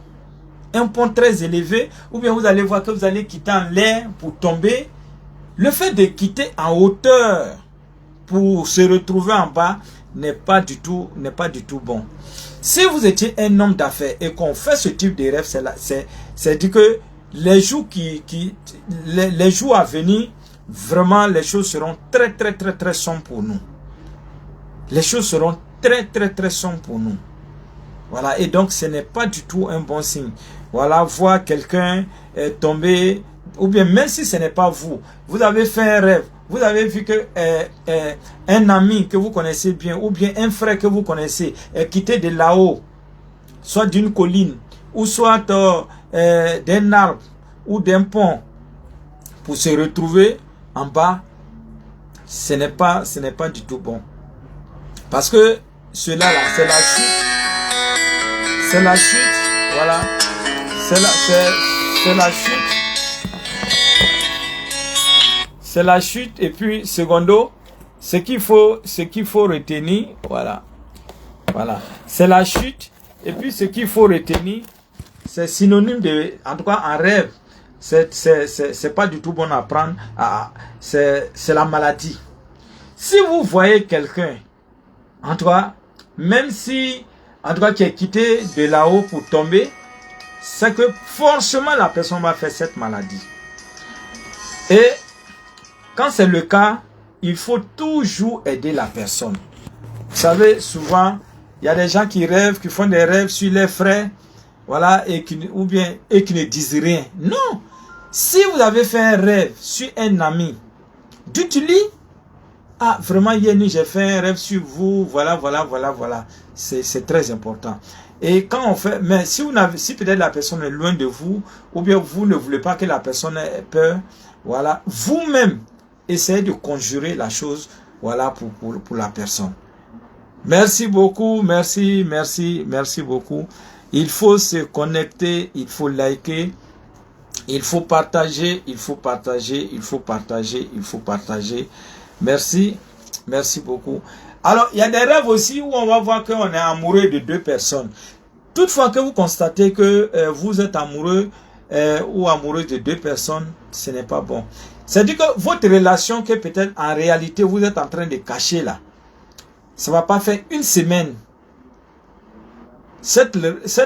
un pont très élevé, ou bien vous allez voir que vous allez quitter en l'air pour tomber. Le fait de quitter en hauteur pour se retrouver en bas n'est pas du tout bon. Si vous étiez un homme d'affaires et qu'on fait ce type de rêve, c'est dit que les jours les jours à venir, vraiment les choses seront très sombres pour nous. Les choses seront très sombres pour nous. Voilà, et donc ce n'est pas du tout un bon signe. Voilà, voir quelqu'un tomber, ou bien même si ce n'est pas vous, vous avez fait un rêve, vous avez vu que un ami que vous connaissez bien, ou bien un frère que vous connaissez, est quitté de là-haut, soit d'une colline, ou soit d'un arbre, ou d'un pont, pour se retrouver en bas, ce n'est pas du tout bon. Parce que cela là, c'est la chute. C'est la chute, voilà. C'est la chute. C'est la chute. Et puis, secondo, ce qu'il faut retenir, voilà. Voilà. C'est la chute. Et puis, ce qu'il faut retenir, c'est synonyme de, en tout cas, en rêve. C'est pas du tout bon à prendre. C'est la maladie. Si vous voyez quelqu'un, en tout cas, même si, en tout cas, qui est quitté de là-haut pour tomber, c'est que forcément la personne va faire cette maladie. Et quand c'est le cas, il faut toujours aider la personne. Vous savez, souvent, il y a des gens qui rêvent, qui font des rêves sur les frères, voilà, et qui ne disent rien. Non! Si vous avez fait un rêve sur un ami, dites-lui, ah, vraiment, hier nuit, j'ai fait un rêve sur vous, voilà. C'est très important. Et quand on fait, mais si peut-être la personne est loin de vous, ou bien vous ne voulez pas que la personne ait peur, voilà, vous-même, essayez de conjurer la chose, voilà, pour la personne. Merci beaucoup, merci beaucoup. Il faut se connecter, il faut liker, il faut partager. Merci beaucoup. Alors, il y a des rêves aussi où on va voir qu'on est amoureux de deux personnes. Toutefois que vous constatez que vous êtes amoureux ou amoureuse de deux personnes, ce n'est pas bon. C'est-à-dire que votre relation que peut-être en réalité vous êtes en train de cacher là, ça ne va pas faire une semaine. Cette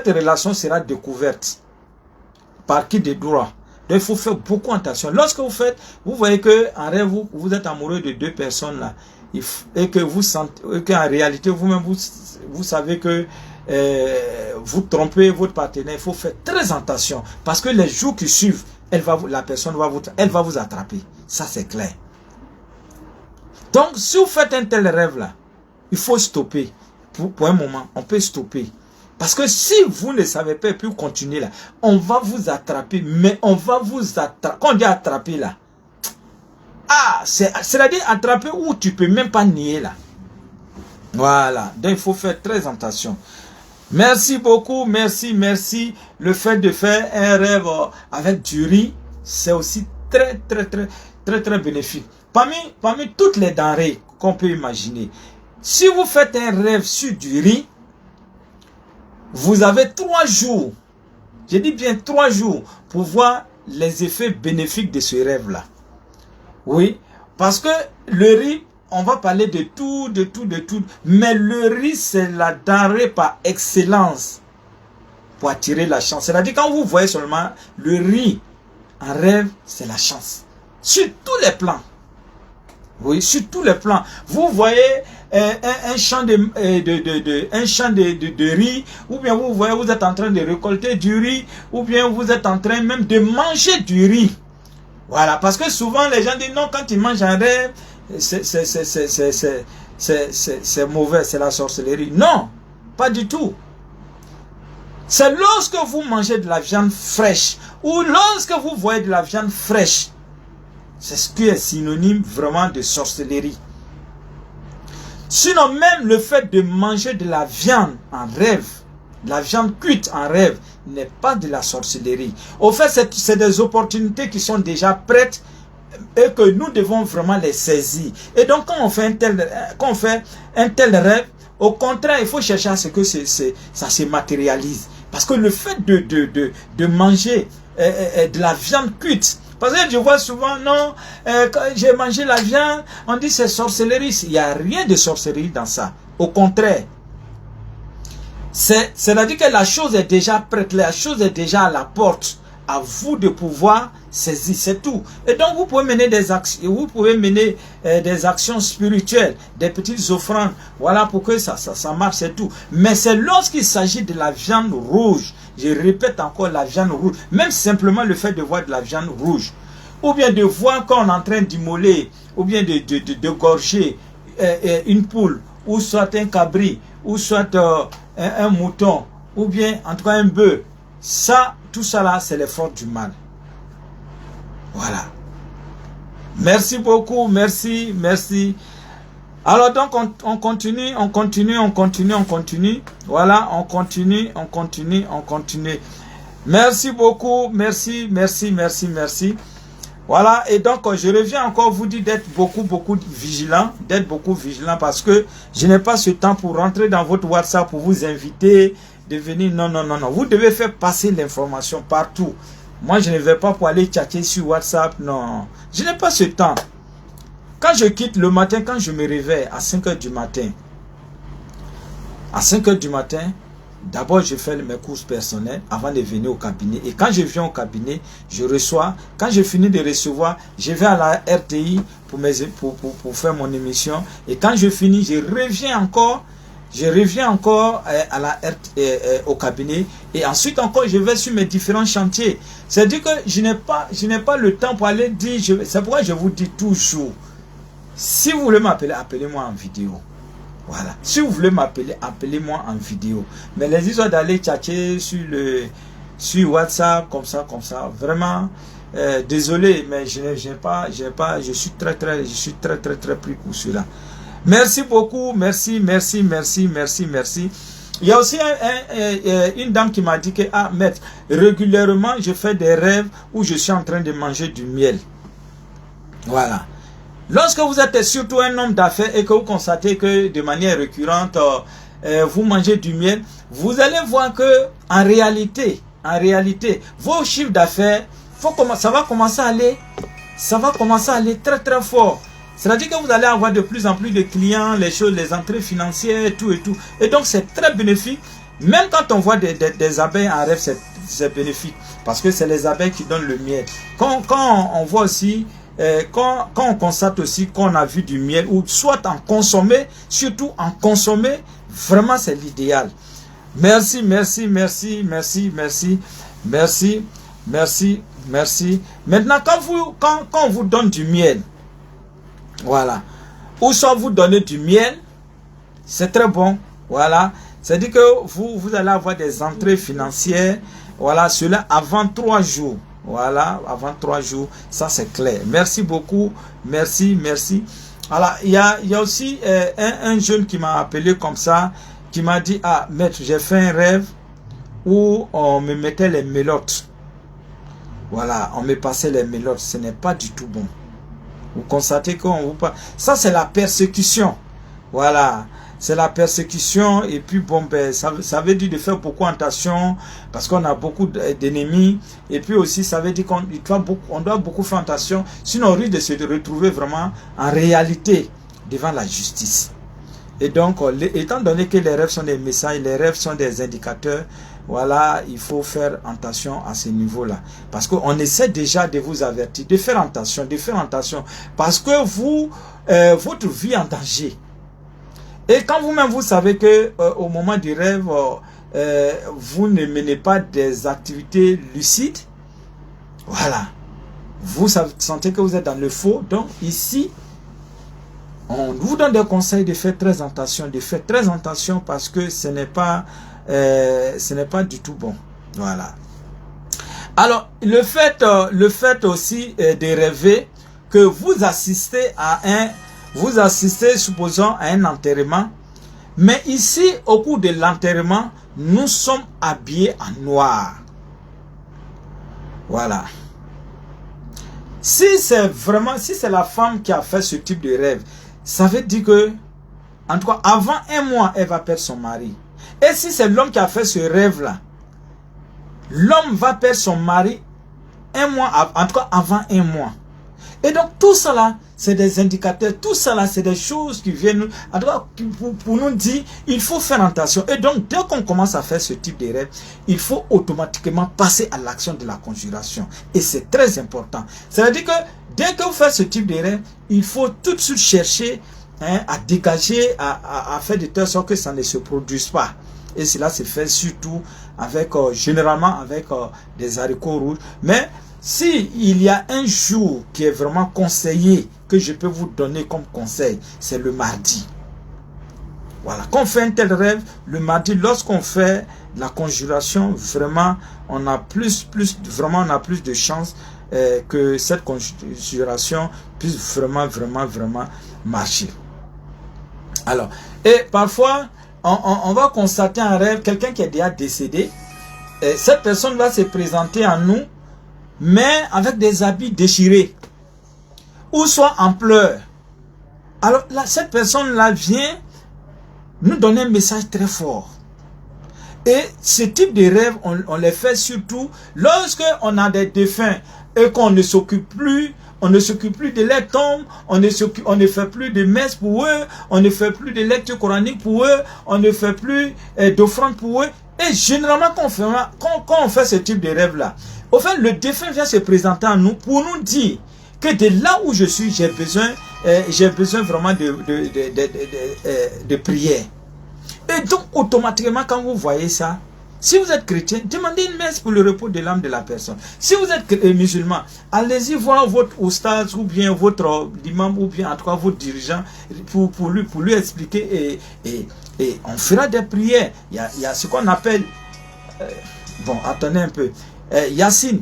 relation sera découverte. Par qui de droit. Donc il faut faire beaucoup attention. Lorsque vous voyez que en rêve vous êtes amoureux de deux personnes là, et que vous sentez qu'en réalité vous-même vous savez que vous trompez votre partenaire, il faut faire très attention parce que les jours qui suivent, la personne va vous attraper. Ça c'est clair. Donc si vous faites un tel rêve là, il faut stopper. Pour un moment, on peut stopper. Parce que si vous ne savez pas et puis vous continuez là, on va vous attraper, mais on va vous attraper. Quand on dit attraper là, c'est-à-dire attraper où tu peux même pas nier là. Voilà, donc il faut faire très attention. Merci beaucoup, merci. Le fait de faire un rêve avec du riz, c'est aussi très bénéfique. Parmi toutes les denrées qu'on peut imaginer, si vous faites un rêve sur du riz, vous avez 3 jours, je dis bien 3 jours, pour voir les effets bénéfiques de ce rêve-là. Oui, parce que le riz, on va parler de tout, mais le riz, c'est la denrée par excellence pour attirer la chance. C'est-à-dire, quand vous voyez seulement le riz en rêve, c'est la chance. Sur tous les plans. Oui, sur tous les plans. Vous voyez un champ de riz, ou bien vous voyez, vous êtes en train de récolter du riz, ou bien vous êtes en train même de manger du riz. Voilà, parce que souvent les gens disent non, quand ils mangent un rêve, c'est mauvais, c'est la sorcellerie. Non, pas du tout. C'est lorsque vous mangez de la viande fraîche, ou lorsque vous voyez de la viande fraîche, c'est ce qui est synonyme vraiment de sorcellerie. Sinon, même le fait de manger de la viande en rêve, de la viande cuite en rêve, n'est pas de la sorcellerie. Au fait, c'est des opportunités qui sont déjà prêtes et que nous devons vraiment les saisir. Et donc, quand on fait un tel rêve, au contraire, il faut chercher à ce que ça se matérialise. Parce que le fait de manger de la viande cuite, parce que je vois souvent, non, quand j'ai mangé la viande, on dit c'est sorcellerie. Il n'y a rien de sorcellerie dans ça. Au contraire. C'est-à-dire que la chose est déjà prête, la chose est déjà à la porte. À vous de pouvoir saisir, c'est tout. Et donc vous pouvez mener des actions spirituelles, des petites offrandes, voilà pour que ça marche, c'est tout. Mais c'est lorsqu'il s'agit de la viande rouge, je répète encore la viande rouge, même simplement le fait de voir de la viande rouge, ou bien de voir qu'on est en train d'immoler ou bien de gorger une poule, ou soit un cabri, ou soit un mouton, ou bien en tout cas un bœuf. Ça, tout ça là, c'est les forces du mal. Voilà. Merci beaucoup, merci, merci. Alors donc on continue. Voilà, on continue. Merci beaucoup, merci. Voilà, et donc je reviens encore vous dire d'être beaucoup vigilant, parce que je n'ai pas ce temps pour rentrer dans votre WhatsApp pour vous inviter de venir. Non. Vous devez faire passer l'information partout. Moi, je ne vais pas pour aller chatter sur WhatsApp, non. Je n'ai pas ce temps. Quand je quitte le matin, quand je me réveille à 5 h du matin, d'abord je fais mes courses personnelles avant de venir au cabinet. Et quand je viens au cabinet, je reçois. Quand je finis de recevoir, je vais à la RTI pour faire mon émission. Et quand je finis, je reviens encore à au cabinet. Et ensuite encore, je vais sur mes différents chantiers. C'est-à-dire que je n'ai pas le temps pour aller dire. C'est pourquoi je vous dis toujours, si vous voulez m'appeler, appelez-moi en vidéo. Voilà. Si vous voulez m'appeler, appelez-moi en vidéo. Mais les histoires d'aller chatter sur WhatsApp, comme ça, vraiment, désolé, mais je suis très pris pour cela. Merci beaucoup, merci. Il y a aussi une dame qui m'a dit que, maître, régulièrement, je fais des rêves où je suis en train de manger du miel. Voilà. Lorsque vous êtes surtout un homme d'affaires et que vous constatez que de manière récurrente, vous mangez du miel, vous allez voir que en réalité, vos chiffres d'affaires, ça va commencer à aller très fort. C'est-à-dire que vous allez avoir de plus en plus de clients, les entrées financières, tout et tout. Et donc c'est très bénéfique. Même quand on voit des abeilles en rêve, c'est bénéfique. Parce que c'est les abeilles qui donnent le miel. Quand on voit aussi, quand on constate aussi qu'on a vu du miel, ou soit en consommer, surtout en consommer, vraiment c'est l'idéal. Merci. Maintenant, quand on vous donne du miel, voilà, ou soit vous donnez du miel, c'est très bon, voilà, c'est-à-dire que vous allez avoir des entrées financières, voilà, cela avant 3 jours. Voilà, avant 3 jours, ça c'est clair. Merci beaucoup, merci. Alors, il y a aussi un jeune qui m'a appelé comme ça, qui m'a dit, maître, j'ai fait un rêve où on me mettait les mélottes. Voilà, on me passait les mélottes, ce n'est pas du tout bon. Vous constatez qu'on vous parle. Ça c'est la persécution. Voilà. C'est la persécution et puis bon ça veut dire de faire beaucoup attention parce qu'on a beaucoup d'ennemis et puis aussi ça veut dire qu'on doit beaucoup faire attention sinon on risque de se retrouver vraiment en réalité devant la justice. Et donc étant donné que les rêves sont des messages, les rêves sont des indicateurs, voilà, il faut faire attention à ce niveau-là parce qu'on essaie déjà de vous avertir, de faire attention parce que votre vie est en danger. Et quand vous-même, vous savez que au moment du rêve, vous ne menez pas des activités lucides, voilà, vous sentez que vous êtes dans le faux. Donc ici, on vous donne des conseils de faire très attention, parce que ce n'est pas du tout bon. Voilà. Alors, le fait aussi de rêver que vous assistez, supposons, à un enterrement. Mais ici, au cours de l'enterrement, nous sommes habillés en noir. Voilà. Si c'est la femme qui a fait ce type de rêve, ça veut dire que, en tout cas, avant 1 mois, elle va perdre son mari. Et si c'est l'homme qui a fait ce rêve-là, l'homme va perdre son mari 1 mois, en tout cas avant 1 mois. Et donc tout ça là, c'est des indicateurs, tout ça là, c'est des choses qui viennent pour nous dire, il faut faire attention. Et donc dès qu'on commence à faire ce type de rêve, il faut automatiquement passer à l'action de la conjuration. Et c'est très important. C'est-à-dire que dès que vous faites ce type de rêve, il faut tout de suite chercher à dégager, à faire de telle sorte que ça ne se produise pas. Et cela se fait surtout avec, généralement avec des haricots rouges. Mais Si il y a un jour qui est vraiment conseillé, que je peux vous donner comme conseil, c'est le mardi. Voilà, quand on fait un tel rêve, le mardi, lorsqu'on fait la conjuration, vraiment, on a plus de chances que cette conjuration puisse vraiment marcher. Alors, et parfois, on va constater un rêve, quelqu'un qui est déjà décédé, et cette personne va se présenter à nous, mais avec des habits déchirés, ou soit en pleurs. Alors là, cette personne-là vient nous donner un message très fort. Et ce type de rêve, on les fait surtout lorsque on a des défunts et qu'on ne s'occupe plus, de leur tombe, on ne fait plus de messe pour eux, on ne fait plus de lecture coranique pour eux, on ne fait plus d'offrande pour eux. Et généralement, quand on fait ce type de rêve-là, au fait, le défunt vient se présenter à nous pour nous dire que de là où je suis, j'ai besoin vraiment de prière. Et donc, automatiquement, quand vous voyez ça, si vous êtes chrétien, demandez une messe pour le repos de l'âme de la personne. Si vous êtes musulman, allez-y voir votre oustaz ou bien votre imam ou bien en tout cas votre dirigeant pour lui expliquer et on fera des prières. Il y a ce qu'on appelle, bon, attendez un peu, Yassine.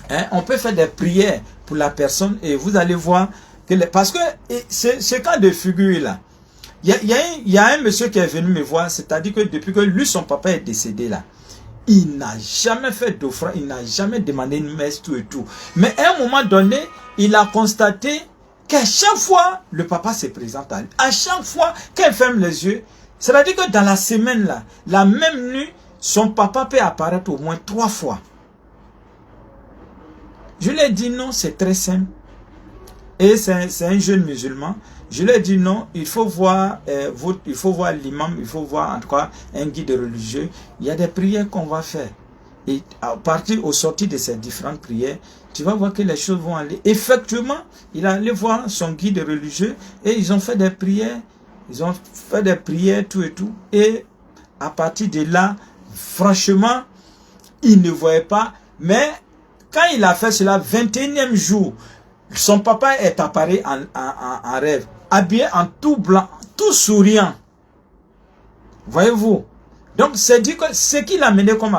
Hein, on peut faire des prières pour la personne et vous allez voir que parce que ce cas de figure là, il y a un monsieur qui est venu me voir, c'est-à-dire que depuis que lui, son papa est décédé là, il n'a jamais fait d'offrande, il n'a jamais demandé une messe, tout et tout. Mais à un moment donné, il a constaté qu'à chaque fois, le papa se présente à lui. À chaque fois qu'elle ferme les yeux, c'est-à-dire que dans la semaine là, la même nuit, son papa peut apparaître au moins 3 fois. Je lui ai dit non, c'est très simple. Et c'est un jeune musulman. Je lui ai dit non, il faut voir l'imam, il faut voir en tout cas un guide religieux. Il y a des prières qu'on va faire. Et à partir au sorti de ces différentes prières, tu vas voir que les choses vont aller. Effectivement, il est allé voir son guide religieux et ils ont fait des prières. Ils ont fait des prières, tout et tout. Et à partir de là, franchement, il ne voyait pas. Mais quand il a fait cela, 21e jour, son papa est apparu en rêve, habillé en tout blanc, tout souriant. Voyez-vous? Donc, c'est dit que ce qu'il a mené comme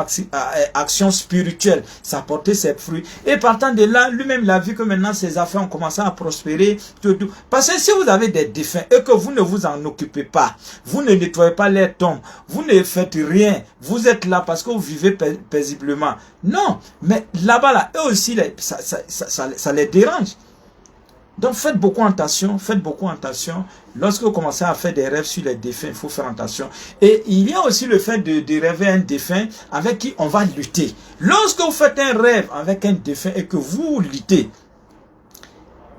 action spirituelle, ça a porté ses fruits. Et partant de là, lui-même, il a vu que maintenant, ses affaires ont commencé à prospérer. Tout. Parce que si vous avez des défunts et que vous ne vous en occupez pas, vous ne nettoyez pas les tombes, vous ne faites rien, vous êtes là parce que vous vivez paisiblement. Non, mais là-bas, là, eux aussi, ça les dérange. Donc faites beaucoup attention, Lorsque vous commencez à faire des rêves sur les défunts, il faut faire attention. Et il y a aussi le fait de rêver un défunt avec qui on va lutter. Lorsque vous faites un rêve avec un défunt et que vous luttez,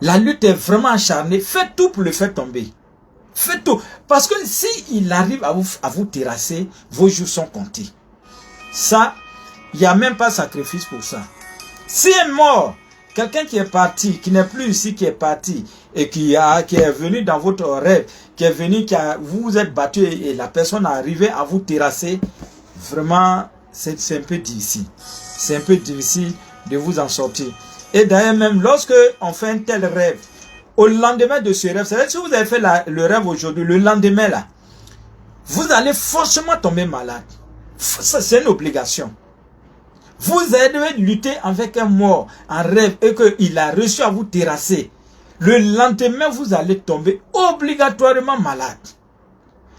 la lutte est vraiment acharnée, faites tout pour le faire tomber. Faites tout. Parce que si il arrive à vous terrasser, vos jours sont comptés. Ça, il n'y a même pas de sacrifice pour ça. Si un mort, quelqu'un qui est parti, qui n'est plus ici, qui est parti, et qui est venu dans votre rêve, qui est venu, vous vous êtes battu et la personne est arrivée à vous terrasser, vraiment, c'est un peu difficile. C'est un peu difficile de vous en sortir. Et d'ailleurs même, lorsque on fait un tel rêve, au lendemain de ce rêve, c'est-à-dire si vous avez fait le rêve aujourd'hui, le lendemain là, vous allez forcément tomber malade. C'est une obligation. Vous devez lutter avec un mort en rêve et qu'il a réussi à vous terrasser. Le lendemain, vous allez tomber obligatoirement malade.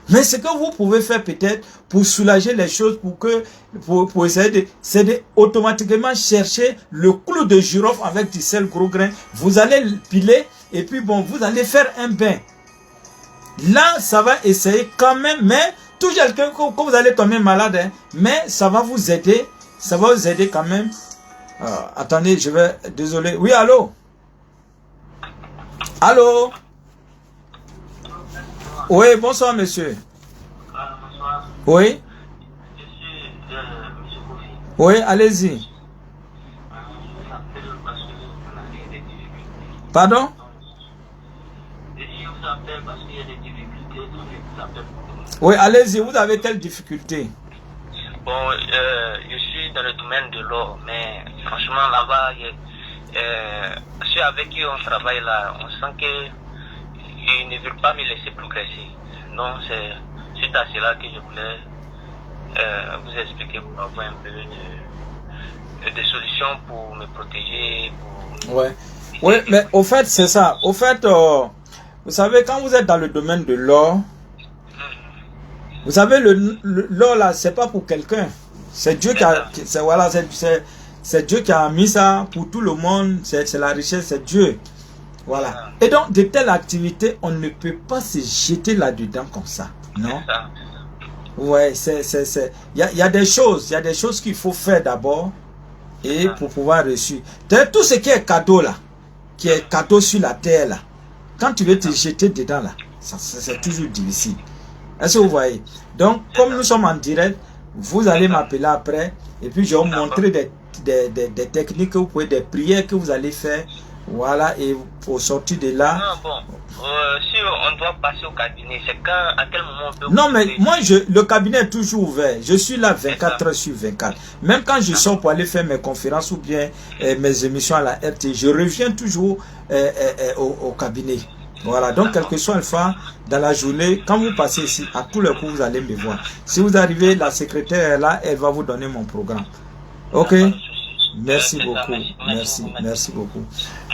Mais ce que vous pouvez faire peut-être pour soulager les choses, pour essayer c'est de automatiquement chercher le clou de girofle avec du sel gros grain. Vous allez le piler et puis bon, vous allez faire un bain. Là, ça va essayer quand même, mais toujours quand vous allez tomber malade, hein, mais ça va vous aider. Ça va vous aider quand même. Attendez, désolé. Oui, allô? Allô? Oui, bonsoir, monsieur. Bonsoir. Oui? Je suis monsieur Kofi. Oui, allez-y. Je vous appelle parce que vous avez des difficultés. Pardon? Je vous appelle parce qu'il y a des difficultés, donc je vous appelle. Oui, allez-y, vous avez quelle difficulté? Bon, je suis dans le domaine de l'or, mais franchement là-bas, ceux avec qui on travaille là, on sent qu'ils ne veulent pas me laisser progresser. Donc c'est suite à cela que je voulais vous expliquer pour avoir un peu de solutions pour me protéger. Ouais. Oui, mais au fait, c'est ça. Au fait, vous savez, quand vous êtes dans le domaine de l'or, vous savez, l'or là, c'est pas pour quelqu'un. C'est Dieu qui a, c'est Dieu qui a mis ça pour tout le monde. C'est la richesse, c'est Dieu. Voilà. Et donc, de telles activités, on ne peut pas se jeter là-dedans comme ça. Non? Ouais, il y a des choses qu'il faut faire d'abord et pour pouvoir réussir. Tout ce qui est cadeau là, qui est cadeau sur la terre là, quand tu veux te jeter dedans là, c'est toujours difficile. Est-ce que vous voyez? Donc, comme nous sommes en direct, vous allez m'appeler après et puis je vais vous montrer des techniques que vous pouvez, des prières que vous allez faire. Voilà, et pour sortir de là. Non, bon, si on doit passer au cabinet, c'est à quel moment on peut. Non, mais moi, le cabinet est toujours ouvert. Je suis là 24 heures sur 24. Même quand je sors pour aller faire mes conférences ou bien mes émissions à la RT, je reviens toujours au cabinet. Voilà, donc quel que soit le fois dans la journée, quand vous passez ici, à tous les coups, vous allez me voir. Si vous arrivez, la secrétaire est là, elle va vous donner mon programme. Ok? Merci beaucoup. Merci beaucoup.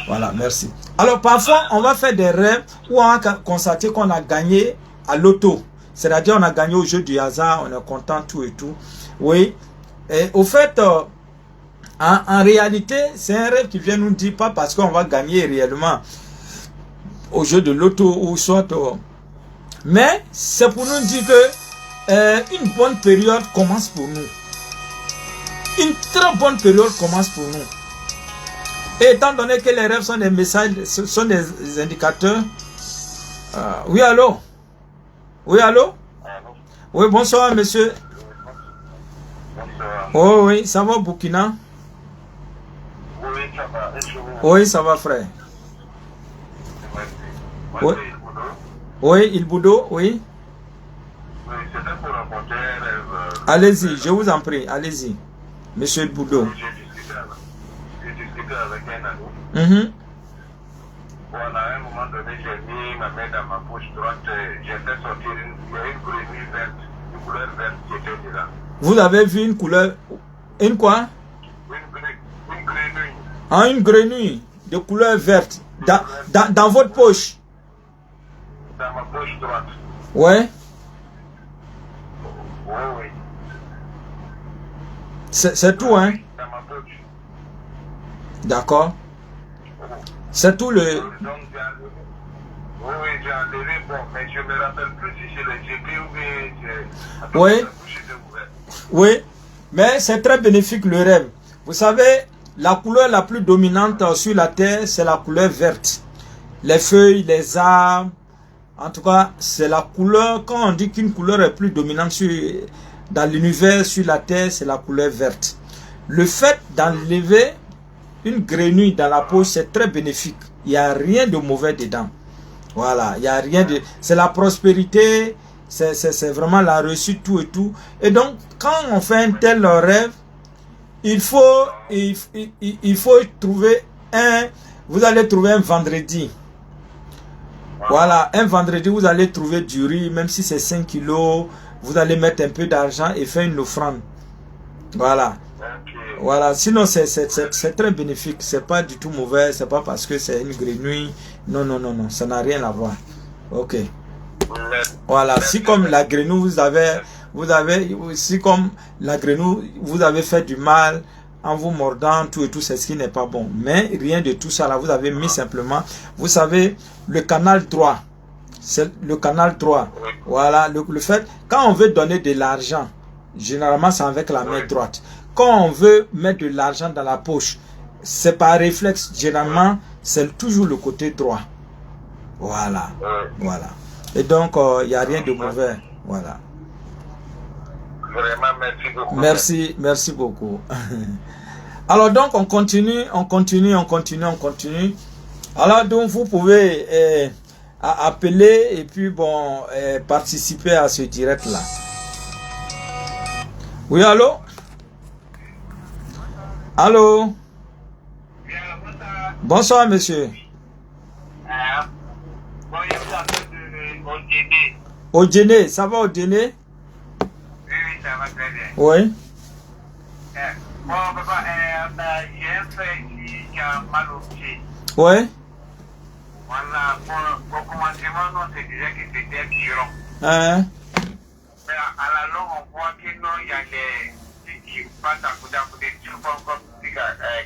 Voilà, merci. Alors, parfois, on va faire des rêves où on va constater qu'on a gagné à l'auto. C'est-à-dire, on a gagné au jeu du hasard, on est content, tout et tout. Oui. Et au fait, en réalité, c'est un rêve qui vient nous dire pas parce qu'on va gagner réellement au jeu de l'auto ou soit. Mais c'est pour nous dire que une bonne période commence pour nous. Une très bonne période commence pour nous. Et étant donné que les rêves sont des messages, sont des indicateurs. Oui, allô? Oui, allô? Oui, bonsoir, monsieur. Bonsoir. Oh, oui, ça va, Burkina? Oui, ça va. Oui, ça va, frère. Oui, oui, Il Boudo, oui. Oui, c'était pour raconter un rêve. Allez-y, je vous en prie, allez-y. Monsieur Il Boudo. J'ai discuté avec un ami. Voilà, à un moment donné, j'ai mis ma main dans ma poche droite. J'ai fait sortir une grenouille verte, une couleur verte qui était là. Vous avez vu une couleur. Une quoi? Une grenouille. Ah, une grenouille de couleur verte. Dans votre poche? Dans ma poche droite. Ouais. Oui. C'est tout, hein? Dans ma poche. D'accord. C'est tout le... Donc, j'ai enlevé, bon, mais je ne me rappelle plus si je l'ai jeté ou bien j'ai... Oui. Oui, mais c'est très bénéfique le rêve. Vous savez, la couleur la plus dominante sur la terre, c'est la couleur verte. Les feuilles, les arbres, en tout cas, c'est la couleur, quand on dit qu'une couleur est plus dominante dans l'univers, sur la terre, c'est la couleur verte. Le fait d'enlever une grenouille dans la poche, c'est très bénéfique. Il n'y a rien de mauvais dedans. Voilà, il n'y a rien de... C'est la prospérité, c'est vraiment la réussite, tout et tout. Et donc, quand on fait un tel rêve, il faut trouver vous allez trouver un vendredi. Voilà, un vendredi, vous allez trouver du riz, même si c'est 5 kilos, vous allez mettre un peu d'argent et faire une offrande. Voilà. Voilà, sinon c'est très bénéfique, c'est pas du tout mauvais, c'est pas parce que c'est une grenouille. Non, ça n'a rien à voir. Ok. Voilà, si comme la grenouille si comme la grenouille vous avez fait du mal en vous mordant, tout et tout, c'est ce qui n'est pas bon. Mais rien de tout ça là, vous avez mis simplement, vous savez, le canal droit. C'est le canal droit. Voilà, le fait, quand on veut donner de l'argent, généralement c'est avec la main droite. Quand on veut mettre de l'argent dans la poche, c'est par réflexe, généralement, c'est toujours le côté droit. Voilà. Voilà. Et donc, il n'y a rien de mauvais. Voilà. Vraiment, merci beaucoup. Merci beaucoup. Alors, donc, on continue. Alors, donc, vous pouvez appeler et puis, bon, participer à ce direct-là. Oui, allô? Allô? Bonsoir, monsieur. Odjene, ça va Odjene? Oui, ça va très bien. Oui. Bon, papa, j'ai un frère qui a mal au pied. Oui. Voilà, pour commencement, non, c'est déjà que c'était un giron. Hein? Mais à la longue, on voit que non, il y a des qui passent à côté, tu vois, comme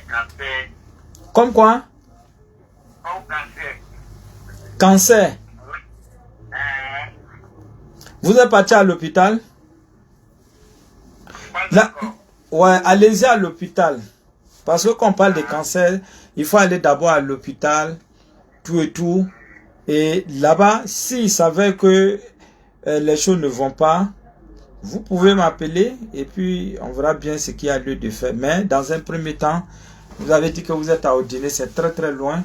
cancer. Comme quoi? Comme cancer. Cancer. Vous êtes parti à l'hôpital? Là, ouais, allez-y à l'hôpital. Parce que quand on parle de cancer, il faut aller d'abord à l'hôpital, tout et tout. Et là-bas, s'ils savaient que les choses ne vont pas, vous pouvez m'appeler et puis on verra bien ce qu'il y a lieu de faire. Mais dans un premier temps, vous avez dit que vous êtes à Odjene, c'est très très loin.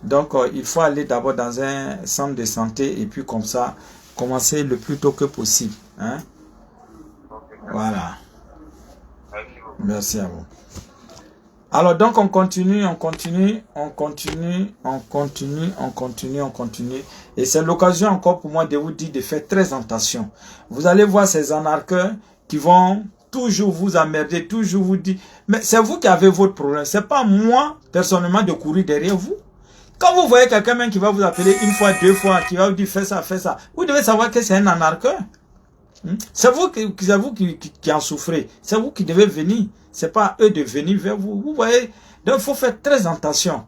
Donc il faut aller d'abord dans un centre de santé et puis comme ça, commencer le plus tôt que possible. Hein? Voilà. Merci à vous. Alors donc on continue. Et c'est l'occasion encore pour moi de vous dire de faire très attention. Vous allez voir ces anarcheurs qui vont toujours vous emmerder, toujours vous dire, mais c'est vous qui avez votre problème. C'est pas moi personnellement de courir derrière vous. Quand vous voyez quelqu'un même qui va vous appeler une fois, deux fois, qui va vous dire fais ça, vous devez savoir que c'est un anarcheur. C'est vous qui en souffrez. C'est vous qui devez venir. C'est pas eux de venir vers vous. Vous voyez? Donc il faut faire très attention.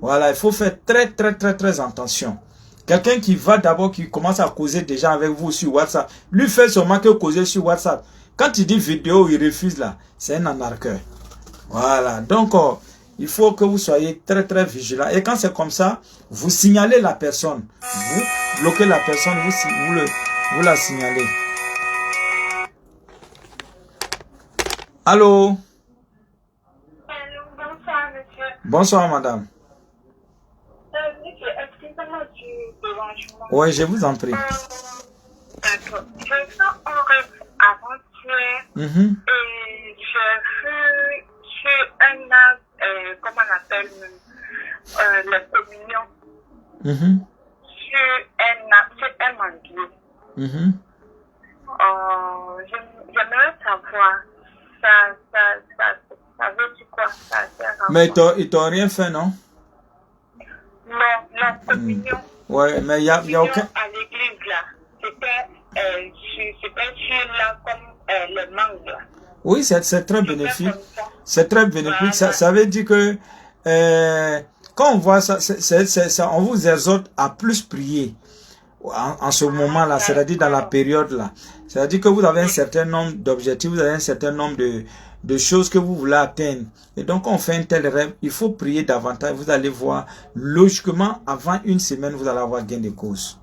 Voilà, il faut faire très attention. Quelqu'un qui va d'abord, qui commence à causer déjà avec vous sur WhatsApp, lui fait seulement que causer sur WhatsApp. Quand il dit vidéo, il refuse là. C'est un anarcheur. Voilà, donc il faut que vous soyez très vigilant. Et quand c'est comme ça, vous signalez la personne. Vous bloquez la personne, vous la signalez. Allô? Bonsoir, monsieur. Bonsoir, madame. Monsieur, excusez-moi du dérangement. Oui, je vous en prie. D'accord. Je suis en rêve avant-hier et j'ai vu sur un arbre, comment on appelle, les communions, sur un manguier. J'aimerais savoir, ça veut dire quoi? Ça sert à Mais quoi? ils t'ont rien fait, non? Non, la communion. Ouais, mais il y a aucun... À l'église, là, c'était sur là, comme les mangues, là. Oui, c'est très bénéfique. C'est très bénéfique. Voilà. Ça veut dire que quand on voit ça, on vous exhorte à plus prier en ce moment-là, c'est-à-dire dans la période-là. C'est-à-dire que vous avez un certain nombre d'objectifs, vous avez un certain nombre de choses que vous voulez atteindre. Et donc, quand on fait un tel rêve, il faut prier davantage. Vous allez voir, logiquement, avant une semaine, vous allez avoir gain de cause.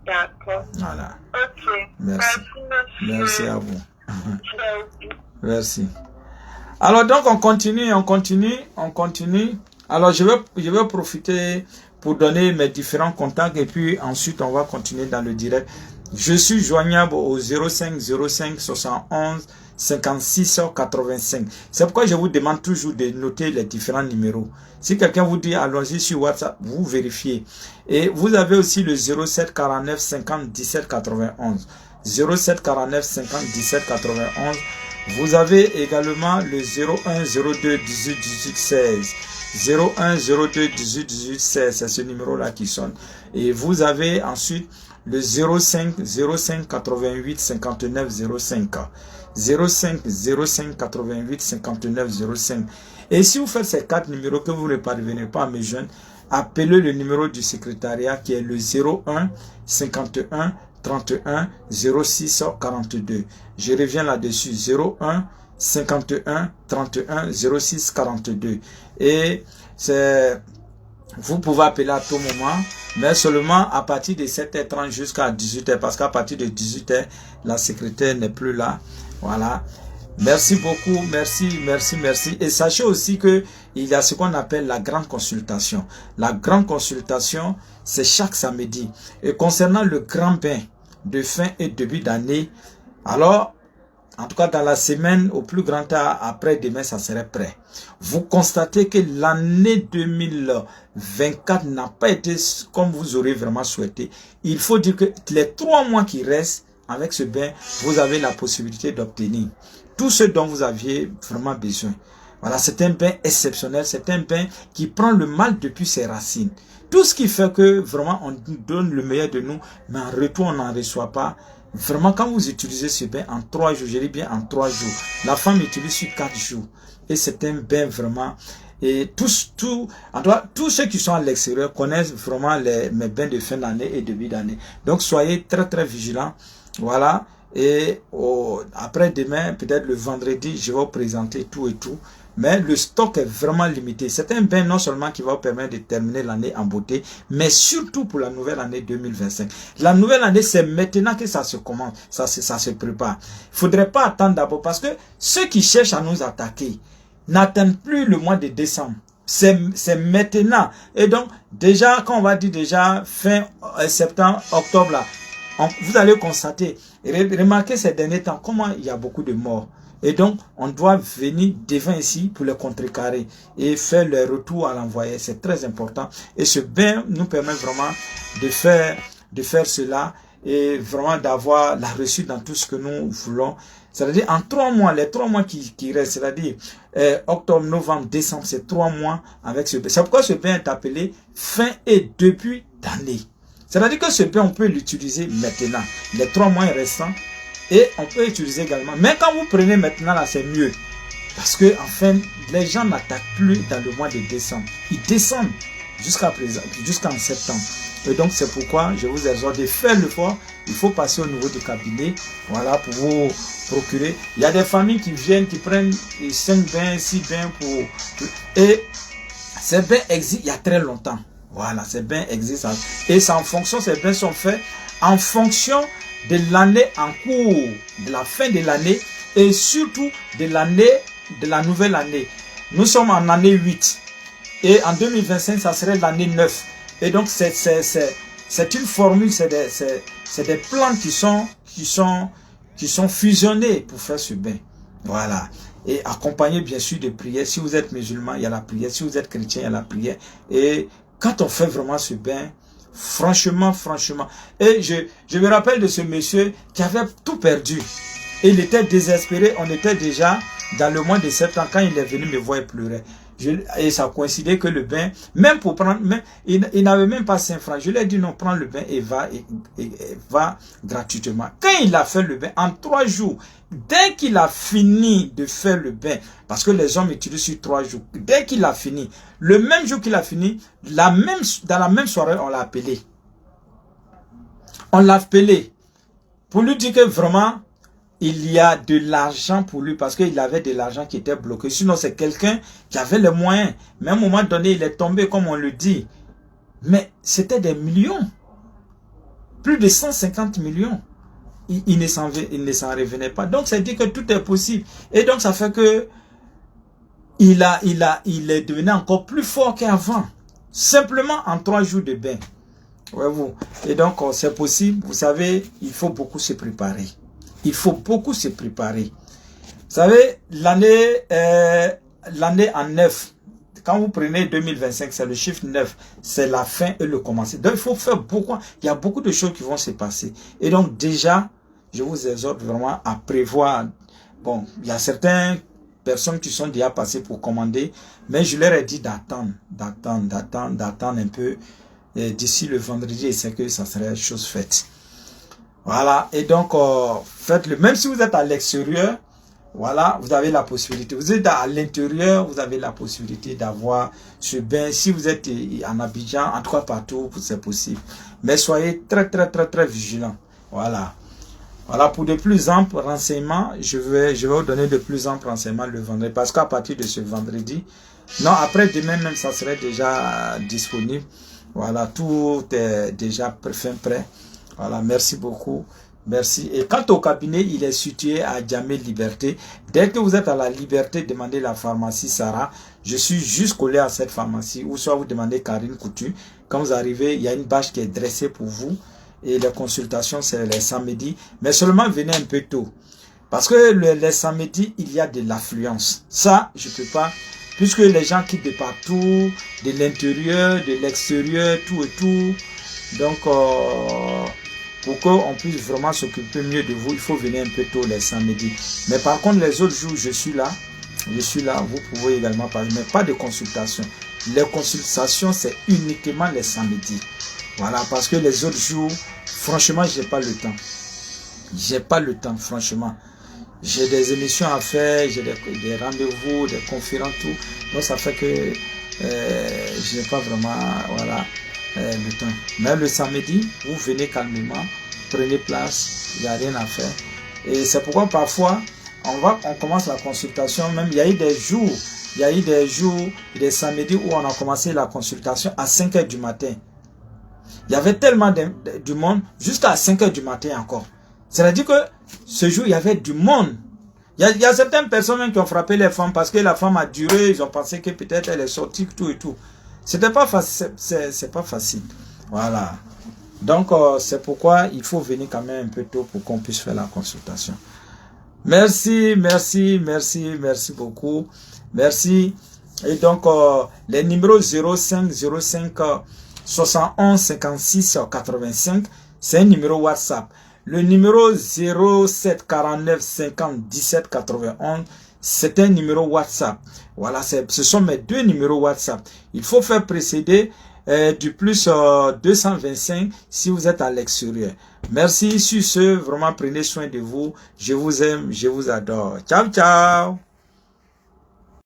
D'accord. Voilà. Ok. Merci. Merci, Merci à vous. monsieur. Merci. Alors donc on continue. Alors je vais profiter pour donner mes différents contacts et puis ensuite on va continuer dans le direct. Je suis joignable au 05 05 71 56 85. C'est pourquoi je vous demande toujours de noter les différents numéros. Si quelqu'un vous dit allons-y sur WhatsApp, vous vérifiez. Et vous avez aussi le 07 49 50 17 91. 07 49 50 17 91. Vous avez également le 01 02 18 18 16. 01 02 18 18 16. C'est ce numéro-là qui sonne. Et vous avez ensuite le 05 05 88 59 05. 05 05 88 59 05. Et si vous faites ces 4 numéros que vous ne parvenez pas à me joindre, appelez le numéro du secrétariat qui est le 01 51 31 06 42. Je reviens là-dessus. 01 51 31 06 42. Et vous pouvez appeler à tout moment, mais seulement à partir de 7h30 jusqu'à 18h, parce qu'à partir de 18h, la secrétaire n'est plus là. Voilà. Merci beaucoup, merci. Et sachez aussi que il y a ce qu'on appelle la grande consultation. La grande consultation, c'est chaque samedi. Et concernant le grand bain de fin et début d'année, alors, en tout cas dans la semaine, au plus grand tard, après-demain, ça serait prêt. Vous constatez que l'année 2024 n'a pas été comme vous aurez vraiment souhaité. Il faut dire que les 3 mois qui restent, avec ce bain, vous avez la possibilité d'obtenir tout ce dont vous aviez vraiment besoin. Voilà, c'est un bain exceptionnel, c'est un bain qui prend le mal depuis ses racines. Tout ce qui fait que vraiment on nous donne le meilleur de nous, mais en retour on n'en reçoit pas. Vraiment, quand vous utilisez ce bain en 3 jours, je dis bien en 3 jours, la femme utilise sur 4 jours. Et c'est un bain vraiment. Et tous ceux qui sont à l'extérieur connaissent vraiment mes bains de fin d'année et de début d'année. Donc soyez très très vigilants. Voilà. Et après demain, peut-être le vendredi, je vais vous présenter tout et tout. Mais le stock est vraiment limité. C'est un bain non seulement qui va vous permettre de terminer l'année en beauté, mais surtout pour la nouvelle année 2025. La nouvelle année, c'est maintenant que ça se commence, ça se prépare. Il ne faudrait pas attendre d'abord parce que ceux qui cherchent à nous attaquer n'attendent plus le mois de décembre. C'est maintenant. Et donc, déjà, quand on va dire déjà fin septembre, octobre, là, vous allez constater, remarquez ces derniers temps, comment il y a beaucoup de morts. Et donc, on doit venir devant ici pour les contrecarrer et faire le retour à l'envoyé. C'est très important. Et ce bain nous permet vraiment de faire cela et vraiment d'avoir la réussite dans tout ce que nous voulons. C'est-à-dire, en 3 mois, les 3 mois qui restent, c'est-à-dire octobre, novembre, décembre, c'est 3 mois avec ce bain. C'est pourquoi ce bain est appelé fin et début d'année. C'est-à-dire que ce bain, on peut l'utiliser maintenant. Les 3 mois restants. Et on peut utiliser également. Mais quand vous prenez maintenant, là, c'est mieux. Parce que, enfin, les gens n'attaquent plus dans le mois de décembre. Ils descendent jusqu'à présent, jusqu'en septembre. Et donc, c'est pourquoi je vous exhorte de faire l'effort. Il faut passer au niveau du cabinet. Voilà, pour vous procurer. Il y a des familles qui viennent, qui prennent 5 bains, 6 bains pour... Et ces bains existent il y a très longtemps. Voilà, ces bains existent. Et c'est en fonction, ces bains sont faits en fonction de l'année en cours, de la fin de l'année et surtout de l'année, de la nouvelle année. Nous sommes en année 8 et en 2025, ça serait l'année 9. Et donc, c'est une formule, c'est des plantes qui sont fusionnées pour faire ce bain. Voilà. Et accompagné bien sûr de prières. Si vous êtes musulman, il y a la prière. Si vous êtes chrétien, il y a la prière. Et quand on fait vraiment ce bain, franchement. Et je me rappelle de ce monsieur qui avait tout perdu. Et il était désespéré. On était déjà dans le mois de septembre. Quand il est venu me voir, il pleurait. Et ça coïncidait que le bain, même pour prendre, il n'avait même pas 5 francs. Je lui ai dit non, prends le bain et va gratuitement. Quand il a fait le bain, en 3 jours, dès qu'il a fini de faire le bain, parce que les hommes utilisent sur 3 jours, dès qu'il a fini, le même jour qu'il a fini, dans la même soirée, on l'a appelé. On l'a appelé pour lui dire que vraiment, il y a de l'argent pour lui parce qu'il avait de l'argent qui était bloqué. Sinon, c'est quelqu'un qui avait les moyens. Mais à un moment donné, il est tombé, comme on le dit. Mais c'était des millions. Plus de 150 millions. Il ne s'en revenait pas. Donc, ça dit que tout est possible. Et donc, ça fait que il est devenu encore plus fort qu'avant. Simplement en 3 jours de bain. Voyez-vous. Et donc, c'est possible. Vous savez, il faut beaucoup se préparer. Il faut beaucoup se préparer. Vous savez, l'année en 9, quand vous prenez 2025, c'est le chiffre 9, c'est la fin et le commencer. Donc, il faut faire beaucoup. Il y a beaucoup de choses qui vont se passer. Et donc, déjà, je vous exhorte vraiment à prévoir. Bon, il y a certaines personnes qui sont déjà passées pour commander, mais je leur ai dit d'attendre un peu. D'ici le vendredi, et c'est que ça serait chose faite. Voilà, et donc, faites-le. Même si vous êtes à l'extérieur, voilà, vous avez la possibilité. Vous êtes à l'intérieur, vous avez la possibilité d'avoir ce bain. Si vous êtes en Abidjan, en tout cas partout, c'est possible. Mais soyez très vigilants. Voilà. Voilà, pour de plus amples renseignements, je vais vous donner de plus amples renseignements le vendredi. Parce qu'à partir de ce vendredi, non, après demain même, ça serait déjà disponible. Voilà, tout est déjà fin prêt. Voilà, merci beaucoup. Merci. Et quant au cabinet, il est situé à Djamé Liberté. Dès que vous êtes à la Liberté, demandez la pharmacie Sarah. Je suis juste collé à cette pharmacie. Ou soit vous demandez Karine Coutu. Quand vous arrivez, il y a une bâche qui est dressée pour vous. Et les consultations, c'est les samedis. Mais seulement venez un peu tôt. Parce que les samedis, il y a de l'affluence. Ça, je peux pas, puisque les gens quittent de partout, de l'intérieur, de l'extérieur, tout et tout. Donc, pour qu'on puisse vraiment s'occuper mieux de vous, il faut venir un peu tôt les samedis. Mais par contre, les autres jours, je suis là, vous pouvez également parler, mais pas de consultation. Les consultations, c'est uniquement les samedis. Voilà, parce que les autres jours, franchement, j'ai pas le temps. J'ai pas le temps, franchement. J'ai des émissions à faire, j'ai des rendez-vous, des conférences, tout. Donc, ça fait que je n'ai pas vraiment, voilà, le temps. Mais le samedi, vous venez calmement, prenez place, il n'y a rien à faire. Et c'est pourquoi parfois, on commence la consultation, même il y a eu des jours, des samedis où on a commencé la consultation à 5 h du matin. Il y avait tellement du monde, jusqu'à 5 h du matin encore. C'est-à-dire que ce jour, il y avait du monde. Il y a certaines personnes même qui ont frappé les femmes parce que la femme a duré, ils ont pensé que peut-être elle est sortie, tout et tout. C'était pas facile, c'est pas facile. Voilà. Donc, c'est pourquoi il faut venir quand même un peu tôt pour qu'on puisse faire la consultation. Merci beaucoup. Merci. Et donc, les numéros 05 71 56 85, c'est un numéro WhatsApp. Le numéro 07 49 50 17 91, c'est un numéro WhatsApp. Voilà, ce sont mes deux numéros WhatsApp. Il faut faire précéder du plus 225 si vous êtes à l'extérieur. Merci, sur ce, vraiment prenez soin de vous. Je vous aime, je vous adore. Ciao, ciao.